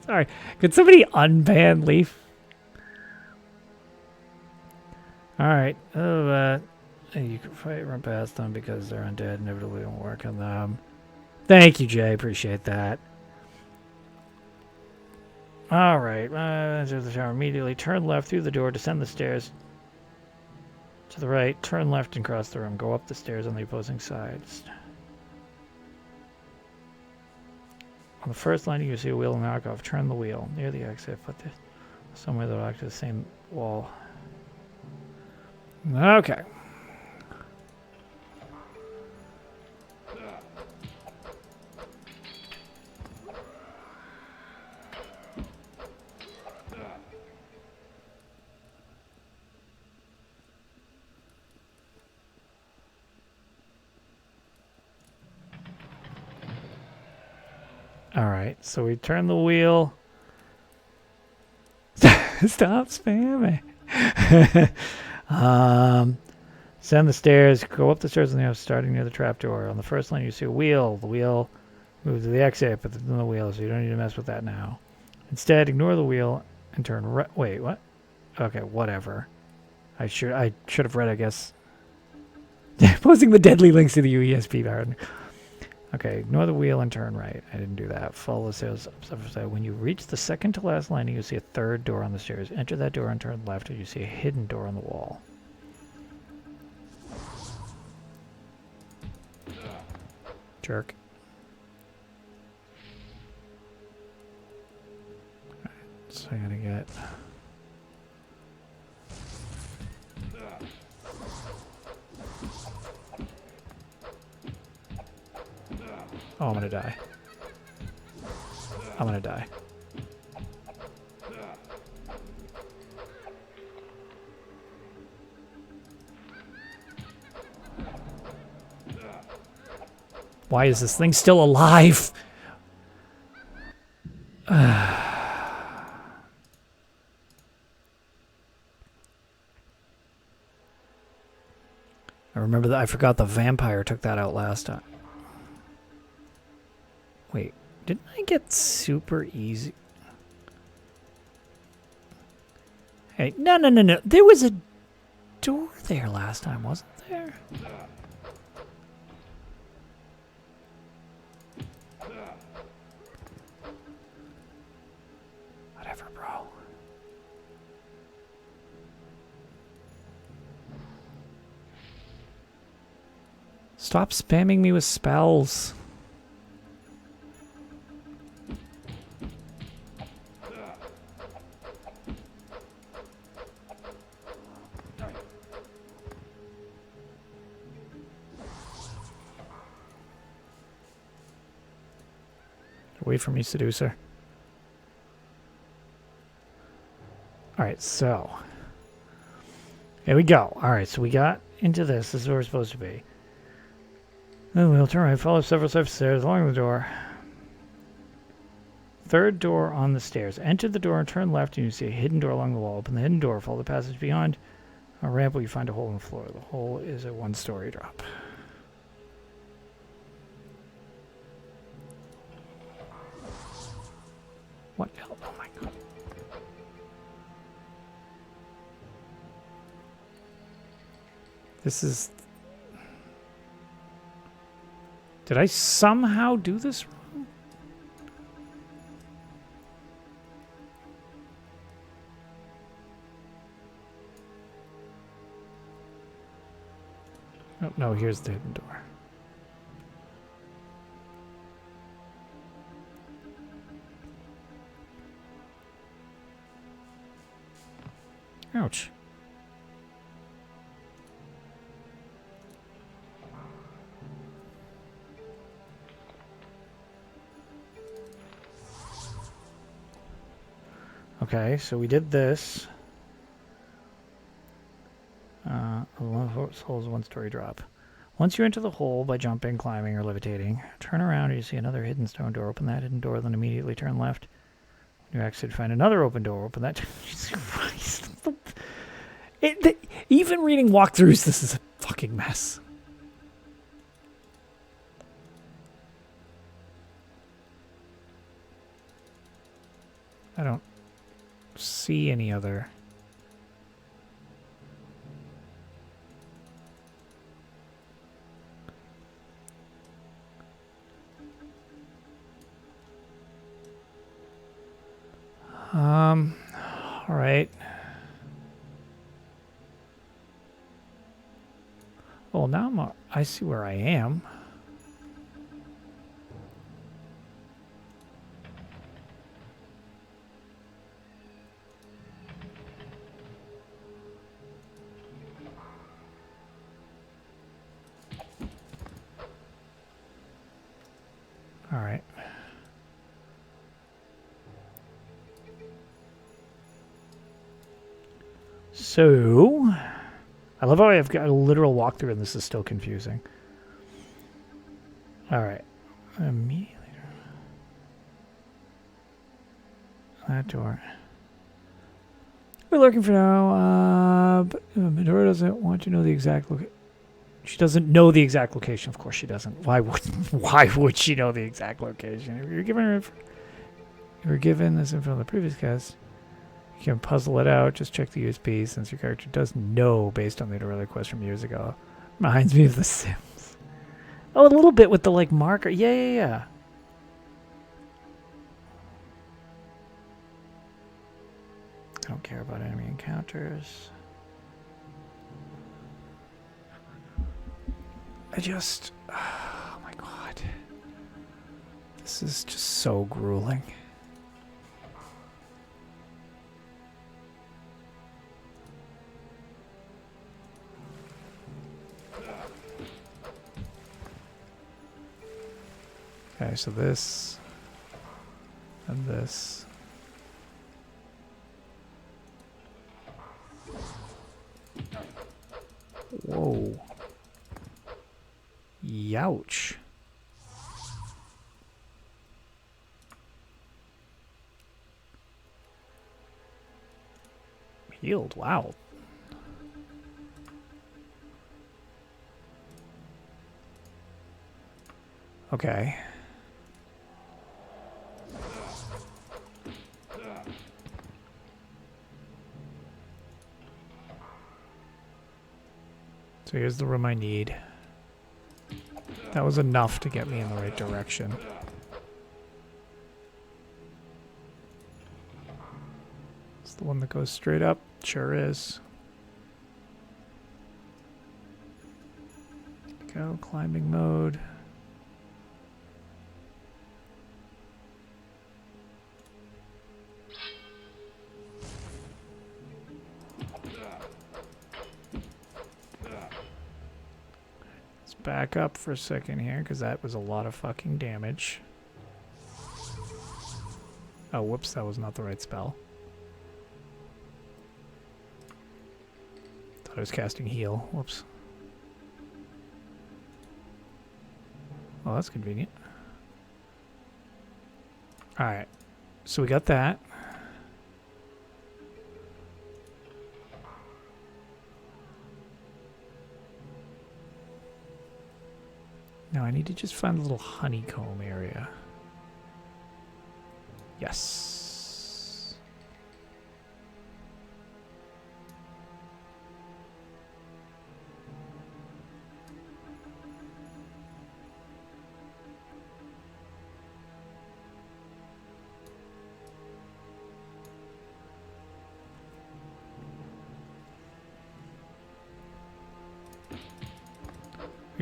Sorry. Could somebody unban Leaf? All right. Oh, you can fight, run past them because they're undead. Inevitably won't work on them. Thank you, Jay. Appreciate that. All right. Enter the tower immediately. Turn left through the door. Descend the stairs. To the right, turn left and cross the room. Go up the stairs on the opposing sides. On the first landing, you see a wheel knockoff. Turn the wheel. Near the exit, put this somewhere that'll act to the same wall. Okay. Alright, so we turn the wheel. Stop spamming. Send the stairs. Go up the stairs on the outside, starting near the trapdoor. On the first line, you see a wheel. The wheel moves to the exit, but there's no wheel, so you don't need to mess with that now. Instead, ignore the wheel and turn right. Wait, what? Okay, whatever. I should have read, I guess. Posting the deadly links to the UESP button. Okay, ignore the wheel and turn right. I didn't do that. Follow the stairs. When you reach the second to last landing, you see a third door on the stairs. Enter that door and turn left, and you see a hidden door on the wall. Jerk. Alright, so I gotta get... Oh, I'm gonna die. I'm gonna die. Why is this thing still alive? I remember that I forgot the vampire took that out last time. Wait, didn't I get super easy? Hey, no. There was a door there last time, wasn't there? Whatever, bro. Stop spamming me with spells. Wait for me, seducer. Alright, so. Here we go. Alright, so we got into this. This is where we're supposed to be. Then we'll turn right, follow several steps of stairs along the door. Third door on the stairs. Enter the door and turn left, and you see a hidden door along the wall. Open the hidden door, follow the passage beyond a ramp where you find a hole in the floor. The hole is a 1-story drop. What? Oh my god. This is... Did I somehow do this wrong? Oh, no, here's the hidden door. Ouch. Okay, so we did this. One hole is a one-story drop. Once you enter the hole by jumping, climbing, or levitating, turn around and you see another hidden stone door. Open that hidden door, then immediately turn left. When you exit, find another open door. Open that. Jesus Christ. Even reading walkthroughs, this is a fucking mess. I don't see any other. All right. Well, now I see where I am. All right. So, I love how I've got a literal walkthrough and this is still confusing. All right. Immediately. That door. We're looking for now. But Medora doesn't want to know the exact location. She doesn't know the exact location. Of course she doesn't. Why would she know the exact location? If you were given this info in the previous cast, you can puzzle it out. Just check the USB since your character does know based on the earlier quest from years ago. Reminds me of The Sims. Oh, a little bit with the like marker. Yeah. I don't care about enemy encounters. Oh my god. This is just so grueling. Okay, so this and this. Whoa. Youch. Healed, wow. Okay. So here's the room I need. That was enough to get me in the right direction. It's the one that goes straight up. Sure is. Go, climbing mode. Back up for a second here, because that was a lot of fucking damage. Oh, whoops, that was not the right spell. Thought I was casting heal. Whoops. Well, that's convenient. Alright, so we got that. Now I need to just find a little honeycomb area. Yes.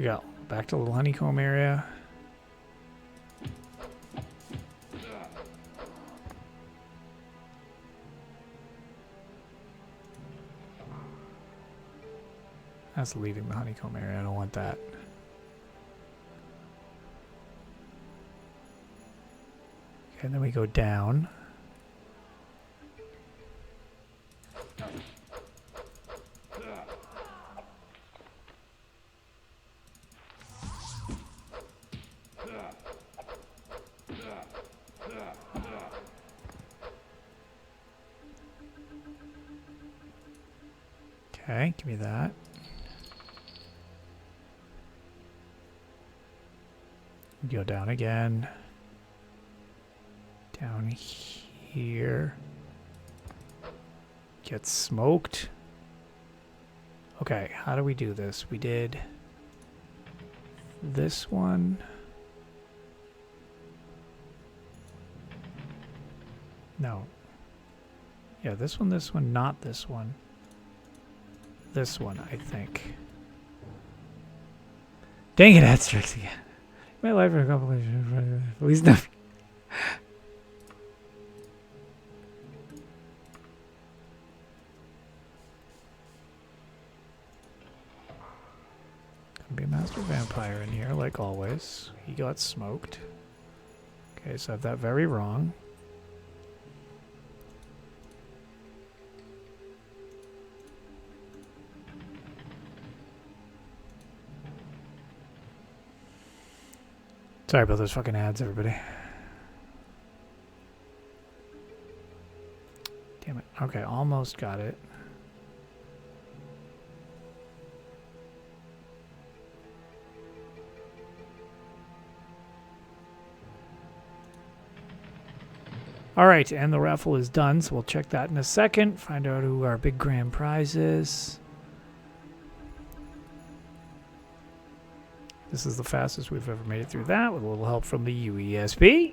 we go. Back to the little honeycomb area. That's leaving the honeycomb area. I don't want that. Okay, and then we go down. Okay, give me that. Go down again. Down here. Get smoked. Okay, how do we do this? We did this one. No. Yeah, this one, not this one. This one, I think. Dang it, Asterix again. My life for a compilation. At least not. Gonna be a master vampire in here, like always. He got smoked. Okay, so I have that very wrong. Sorry about those fucking ads, everybody. Damn it. Okay, almost got it. Alright, and the raffle is done, so we'll check that in a second. Find out who our big grand prize is. This is the fastest we've ever made it through that, with a little help from the UESP.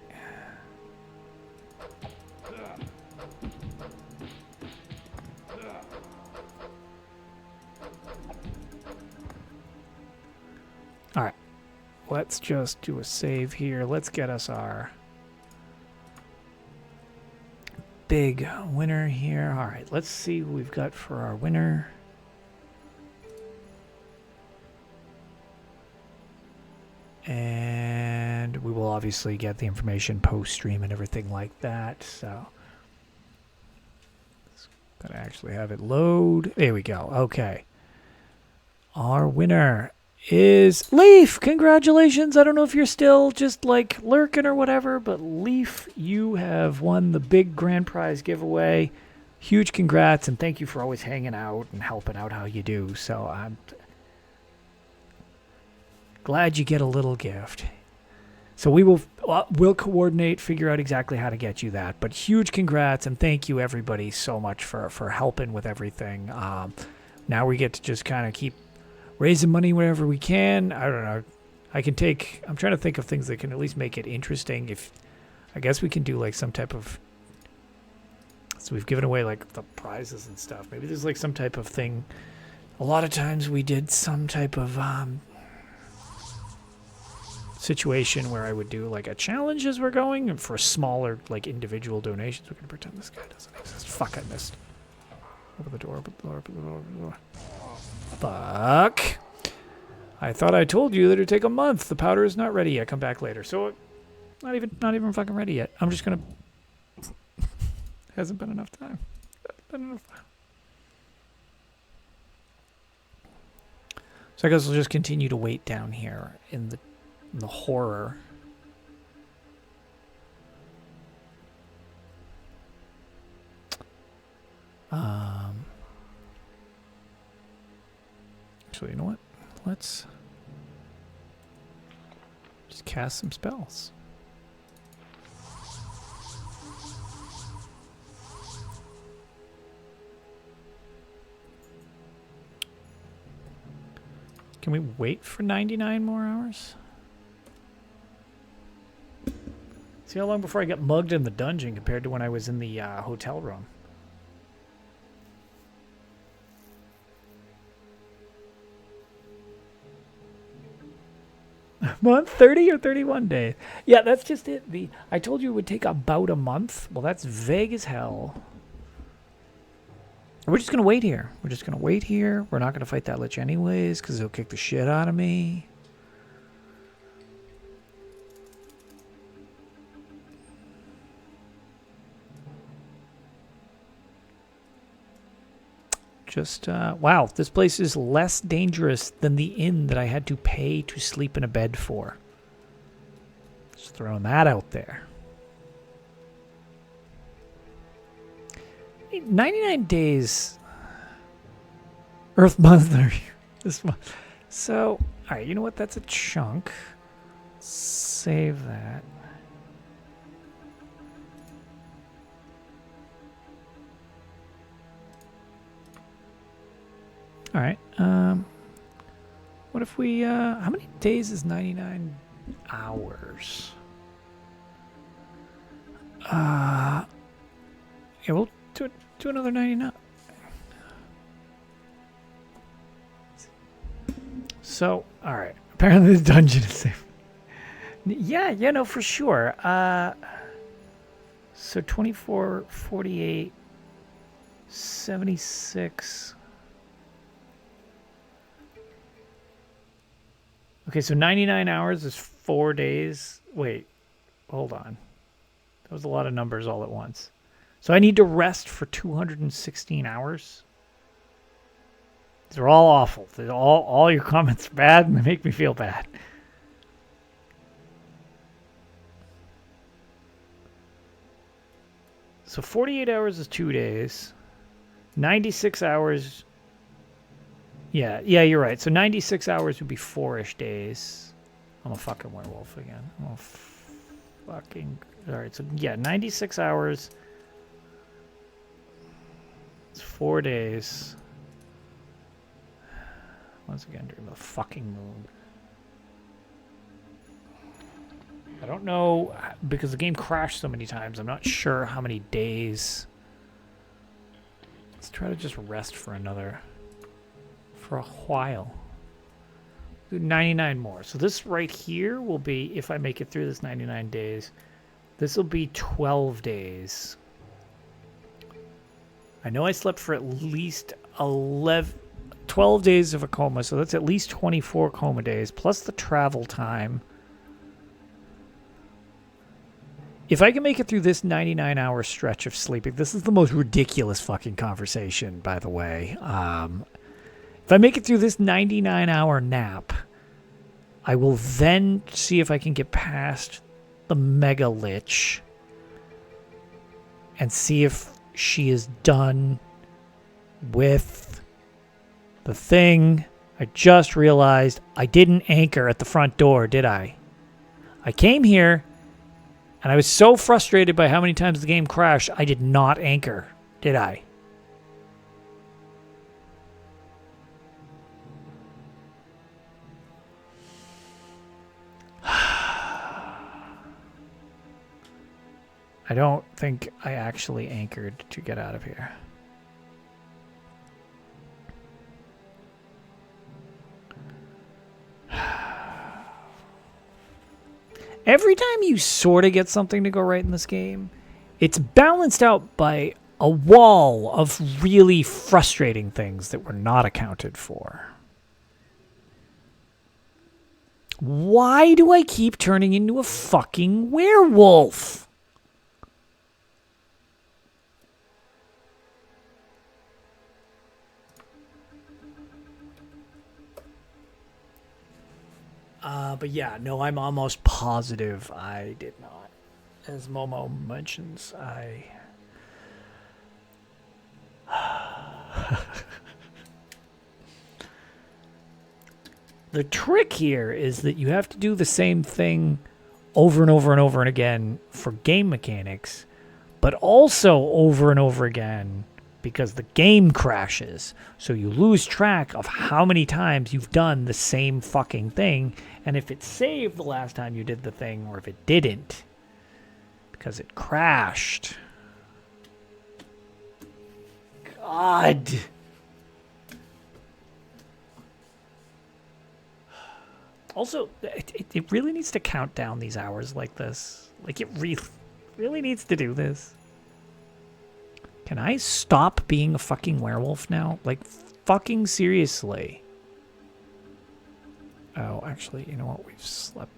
Alright, let's just do a save here. Let's get us our big winner here. Alright, let's see who we've got for our winner. And we will obviously get the information post-stream and everything like that. So, gotta actually have it load. There we go. Okay. Our winner is Leaf. Congratulations. I don't know if you're still just like lurking or whatever, but Leaf, you have won the big grand prize giveaway. Huge congrats, and thank you for always hanging out and helping out how you do. So I'm glad you get a little gift. So we will we'll coordinate, figure out exactly how to get you that. But huge congrats, and thank you everybody so much for helping with everything. Now we get to just kind of keep raising money wherever we can. I don't know. I'm trying to think of things that can at least make it interesting. I guess we can do like some type of, so we've given away like the prizes and stuff. Maybe there's like some type of thing. A lot of times we did some type of situation where I would do like a challenge as we're going, and for smaller like individual donations. We're gonna pretend this guy doesn't exist. Fuck, I missed. Open the door, open the door, open the door, open the door. Fuck. I thought I told you that it'd take a month. The powder is not ready yet. Come back later. So not even fucking ready yet. I'm just gonna hasn't been enough time. So I guess we'll just continue to wait down here in the horror. Actually, you know what? Let's just cast some spells. Can we wait for 99 more hours? See how long before I get mugged in the dungeon compared to when I was in the hotel room. Month 30 or 31 days. Yeah, that's just it. I told you it would take about a month. Well, that's vague as hell. We're just going to wait here. We're just going to wait here. We're not going to fight that lich anyways because he'll kick the shit out of me. Just, wow, this place is less dangerous than the inn that I had to pay to sleep in a bed for. Just throwing that out there. 99 days. Earth month this month. So, alright, you know what? That's a chunk. Save that. Alright, what if we, how many days is 99 hours? Yeah, we'll do another 99. So, alright, apparently the dungeon is safe. Yeah, no, for sure. So 24, 48, 76... Okay, so 99 hours is 4 days. Wait, hold on. That was a lot of numbers all at once. So I need to rest for 216 hours? They're all awful. All your comments are bad and they make me feel bad. So 48 hours is 2 days. 96 hours... Yeah, you're right. So 96 hours would be 4-ish days. I'm a fucking werewolf again. I'm a fucking... Alright, so yeah, 96 hours. It's 4 days. Once again, during the fucking moon. I don't know, because the game crashed so many times, I'm not sure how many days. Let's try to just rest for a while. Do 99 more. So this right here will be, if I make it through this 99 days, this will be 12 days. I know I slept for at least 12 days of a coma, so that's at least 24 coma days, plus the travel time. If I can make it through this 99-hour stretch of sleeping, this is the most ridiculous fucking conversation, by the way. If I make it through this 99-hour nap, I will then see if I can get past the Mega Lich and see if she is done with the thing. I just realized I didn't anchor at the front door, did I? I came here, and I was so frustrated by how many times the game crashed, I did not anchor, did I? I don't think I actually anchored to get out of here. Every time you sort of get something to go right in this game, it's balanced out by a wall of really frustrating things that were not accounted for. Why do I keep turning into a fucking werewolf? But yeah, no, I'm almost positive I did not. As Momo mentions, The trick here is that you have to do the same thing over and over and over and again for game mechanics, but also over and over again because the game crashes. So you lose track of how many times you've done the same fucking thing, and if it saved the last time you did the thing or if it didn't because it crashed. God. Also, it really needs to count down these hours like this. Like, it really needs to do this. Can I stop being a fucking werewolf now? Like, fucking seriously. Oh, actually, you know what? We've slept.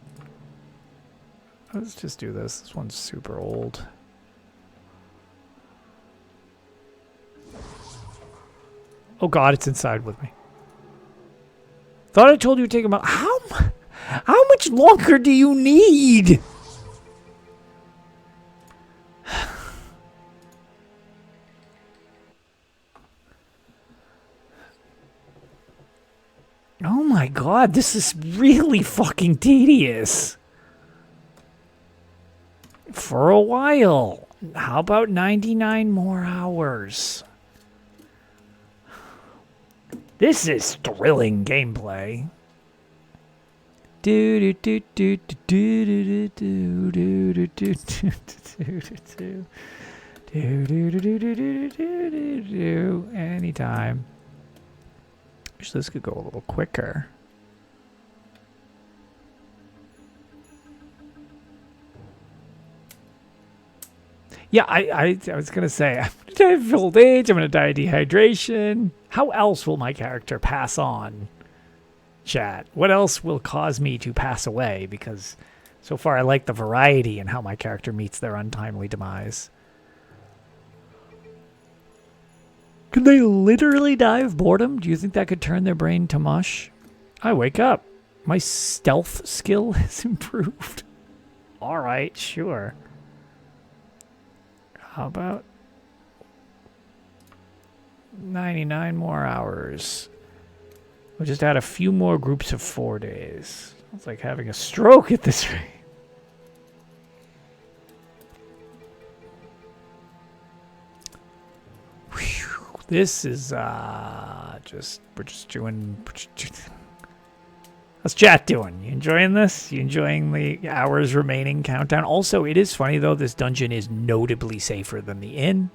Let's just do this. This one's super old. Oh god, it's inside with me. Thought I told you to take him out. How much longer do you need? Oh my god, this is really fucking tedious. For a while. How about 99 more hours? This is thrilling gameplay. Do do do do do do do do do do do do. Anytime. Wish this could go a little quicker. Yeah, I was gonna say, I'm gonna die of old age, I'm gonna die of dehydration. How else will my character pass on? Chat. What else will cause me to pass away? Because so far I like the variety in how my character meets their untimely demise. Could they literally die of boredom? Do you think that could turn their brain to mush? I wake up. My stealth skill has improved. Alright, sure. How about 99 more hours? We'll just add a few more groups of 4 days. It's like having a stroke at this rate. Whew. This is we're just doing. How's chat doing? You enjoying this? You enjoying the hours remaining countdown? Also, it is funny though, this dungeon is notably safer than the inn.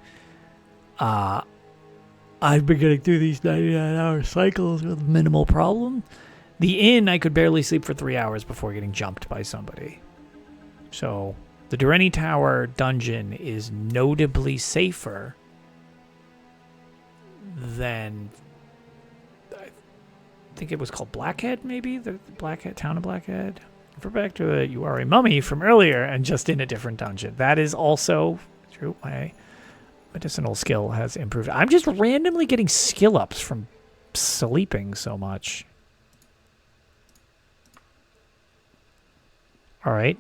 I've been getting through these 99-hour cycles with minimal problem. The inn, I could barely sleep for 3 hours before getting jumped by somebody. So, the Durrani Tower dungeon is notably safer than... I think it was called Blackhead, maybe? The Blackhead, town of Blackhead? Refer back to You Are a Mummy from earlier and just in a different dungeon. That is also true. My medicinal skill has improved. I'm just randomly getting skill ups from sleeping so much. All right.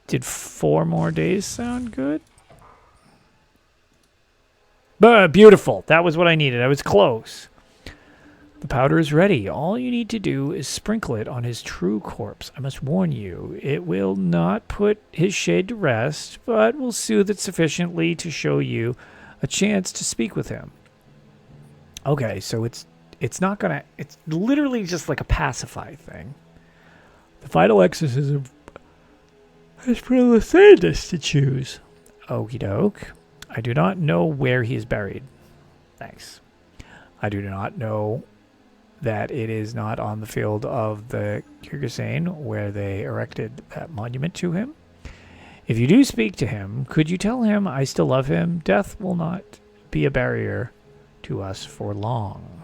Did 4 more days sound good? But beautiful. That was what I needed. I was close. The powder is ready. All you need to do is sprinkle it on his true corpse. I must warn you, it will not put his shade to rest, but will soothe it sufficiently to show you a chance to speak with him. Okay, so it's not gonna... It's literally just like a pacify thing. The final exorcism is for the sadist to choose. Okie doke. I do not know where he is buried. Thanks. I do not know that it is not on the field of the Kyrgyzstan where they erected that monument to him. If you do speak to him, could you tell him I still love him? Death will not be a barrier to us for long.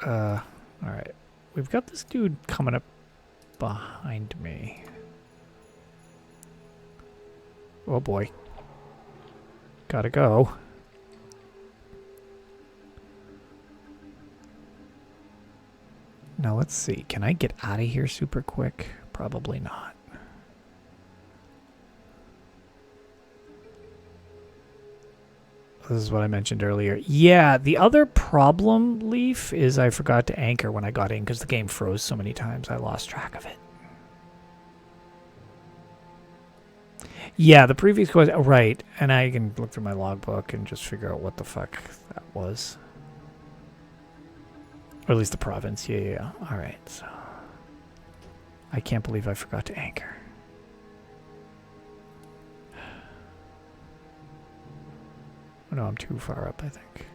Alright. We've got this dude coming up behind me. Oh boy. Gotta go. Now let's see. Can I get out of here super quick? Probably not. This is what I mentioned earlier. Yeah, the other problem, Leaf, is I forgot to anchor when I got in because the game froze so many times I lost track of it. Yeah, the previous question, right, and I can look through my logbook and just figure out what the fuck that was. Or at least the province, yeah. Alright, so... I can't believe I forgot to anchor. Oh no, I'm too far up, I think.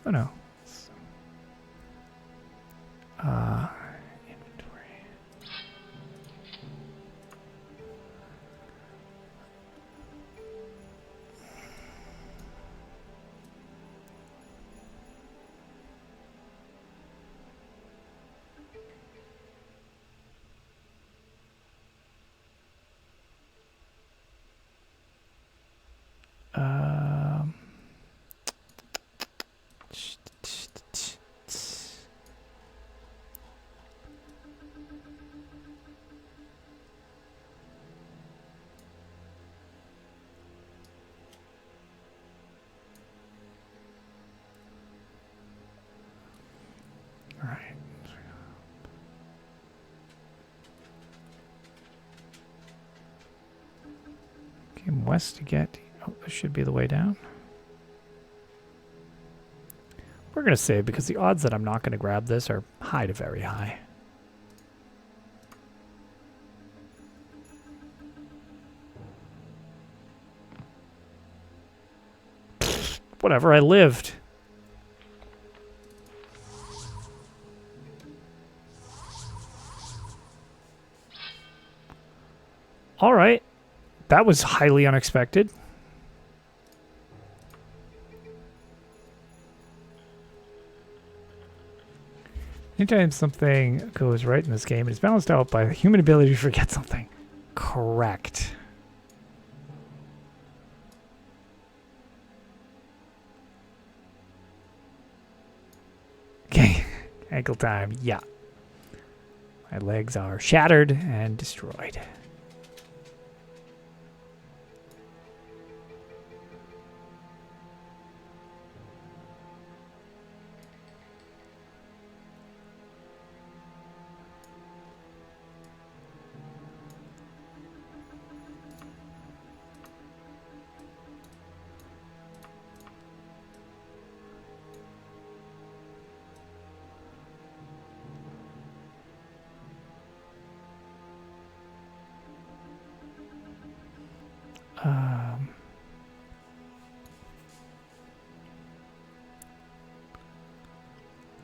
Oh no. Inventory. Um. All right. Came west to get. Oh, this should be the way down. We're going to save because the odds that I'm not going to grab this are high to very high. Whatever, I lived. All right. That was highly unexpected. Anytime something goes right in this game, it is balanced out by the human ability to forget something. Correct. Okay. Ankle time. Yeah. My legs are shattered and destroyed.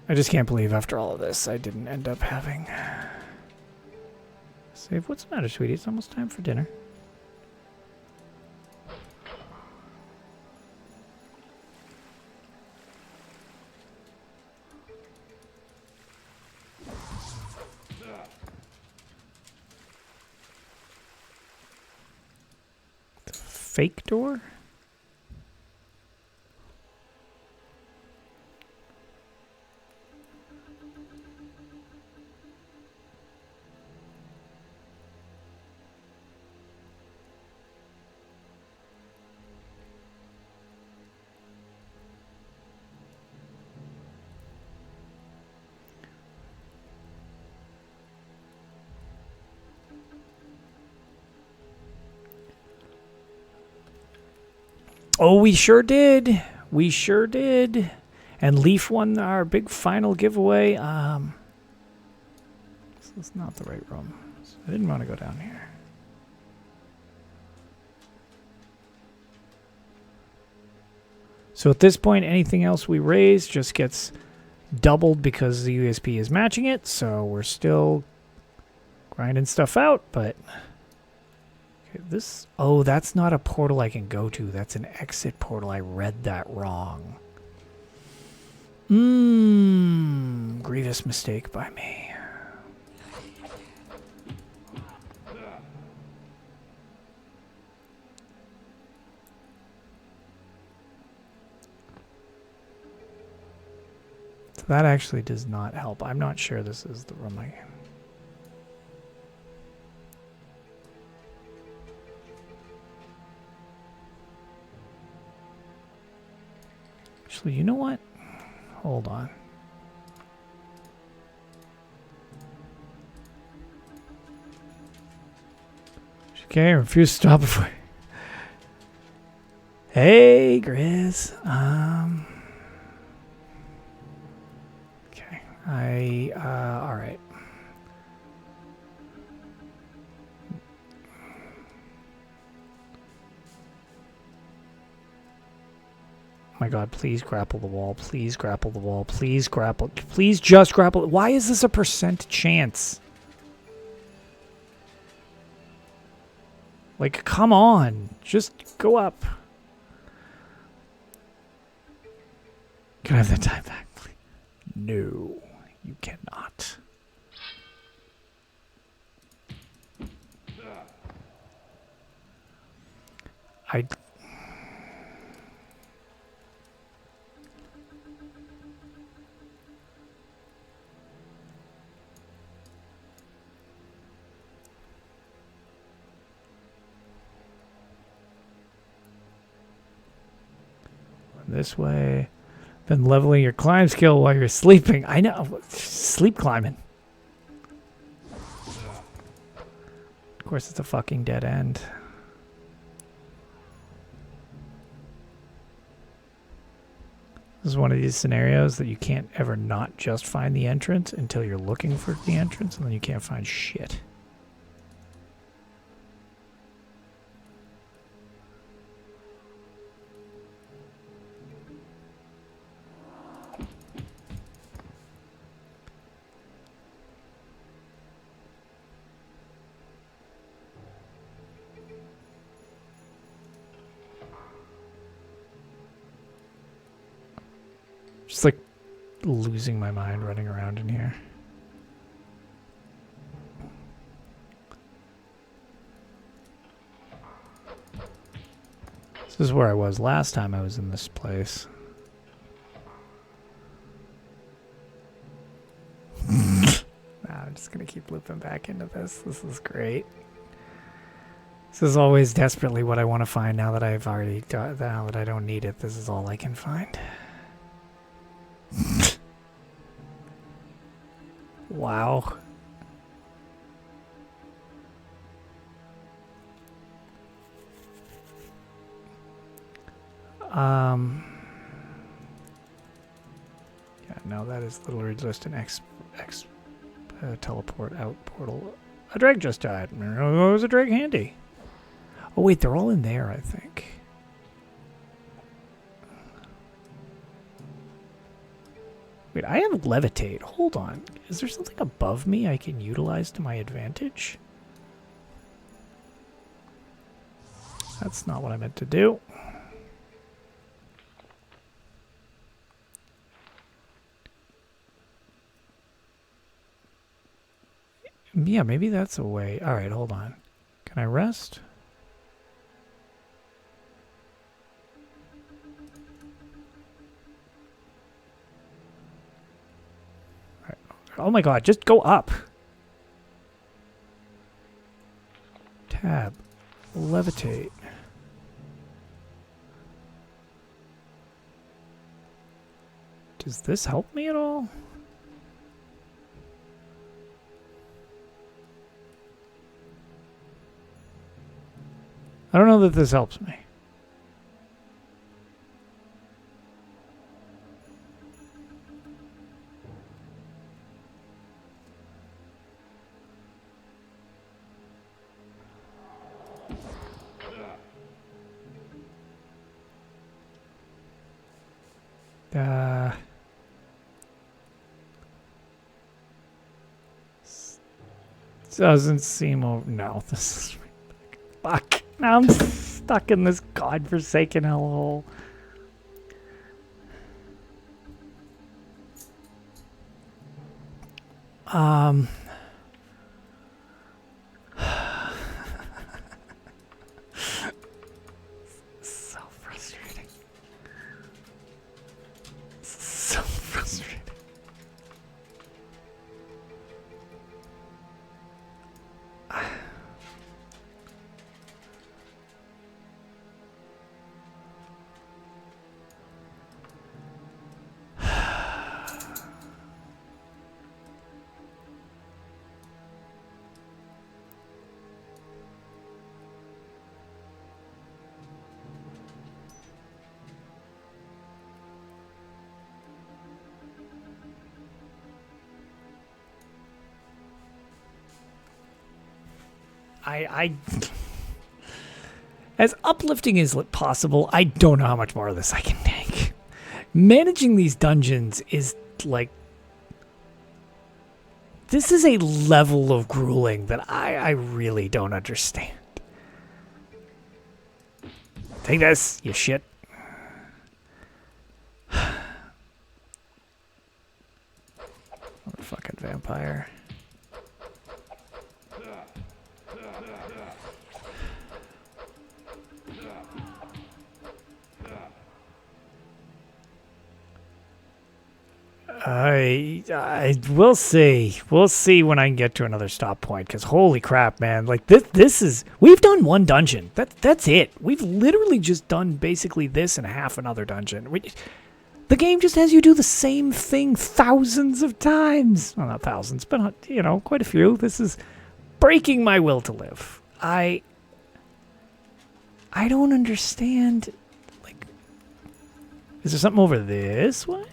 I just can't believe after all of this I didn't end up having... Save. What's the matter, sweetie? It's almost time for dinner. Fake door? Oh, we sure did. We sure did. And Leaf won our big final giveaway. This is not the right room. So I didn't want to go down here. So at this point, anything else we raise just gets doubled because the USP is matching it. So we're still grinding stuff out, but... This, oh, that's not a portal I can go to. That's an exit portal. I read that wrong. Grievous mistake by me. So that actually does not help. I'm not sure this is the room I... Actually, you know what? Hold on. Okay, refuse to stop before. Hey, Grizz. Okay. All right. my god, please grapple the wall. Please grapple the wall. Please grapple. Please just grapple. Why is this a % chance? Like, come on. Just go up. Can I have that time back, please? No, you cannot. This way. Been leveling your climb skill while you're sleeping. I know. Sleep climbing. Of course, it's a fucking dead end. This is one of these scenarios that you can't ever not just find the entrance until you're looking for the entrance, and then you can't find shit. Just like losing my mind running around in here. This is where I was last time I was in this place. I'm just gonna keep looping back into this. This is great. This is always desperately what I want to find now that I've already got, now that I don't need it. This is all I can find. Wow. Yeah, no, that is literally just an teleport out portal. A drag just died. Oh, was a drag handy. Oh wait, they're all in there, I think. Wait, I have levitate. Hold on. Is there something above me I can utilize to my advantage? That's not what I meant to do. Yeah, maybe that's a way. All right, hold on. Can I rest? All right. Oh my god, just go up. Tab. Levitate. Does this help me at all? I don't know that this helps me. Doesn't seem over. No, this is fuck. Now I'm stuck in this godforsaken hellhole. So frustrating. So frustrating. As uplifting as possible, I don't know how much more of this I can take. Managing these dungeons is like... This is a level of grueling that I really don't understand. Take this, you shit. Motherfucking vampire. We'll see. We'll see when I can get to another stop point. Because holy crap, man! Like this is. We've done one dungeon. That's it. We've literally just done basically this and half another dungeon. The game just has you do the same thing thousands of times. Well, not thousands, but you know, quite a few. This is breaking my will to live. I don't understand. Like, is there something over this way?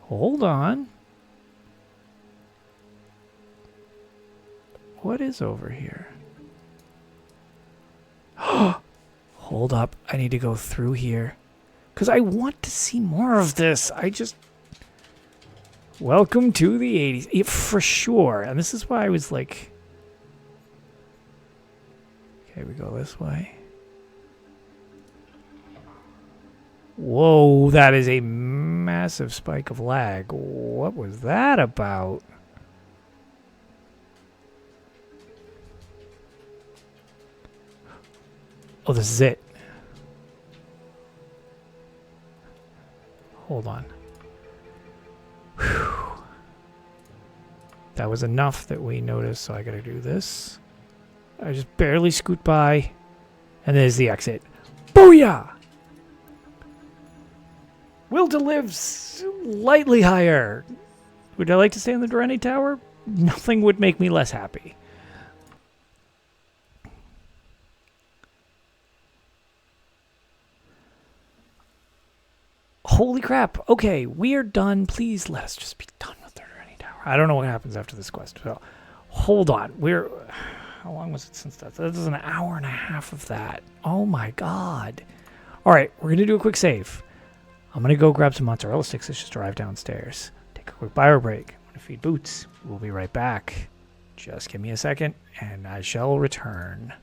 Hold on. What is over here? Hold up. I need to go through here. Because I want to see more of this. Welcome to the 80s. Yeah, for sure. And this is why I was like... Okay, we go this way. Whoa, that is a massive spike of lag. What was that about? Oh, this is it. Hold on. Whew. That was enough that we noticed, so I gotta do this. I just barely scoot by. And there's the exit. Booyah! Will to live slightly higher. Would I like to stay in the Durrani Tower? Nothing would make me less happy. Holy crap. Okay, we are done. Please let us just be done with the Durrani Tower. I don't know what happens after this quest. So, hold on. How long was it since that? That was an hour and a half of that. Oh my god. Alright, we're going to do a quick save. I'm going to go grab some mozzarella sticks that just arrived downstairs. Take a quick bio break. I'm going to feed Boots. We'll be right back. Just give me a second, and I shall return.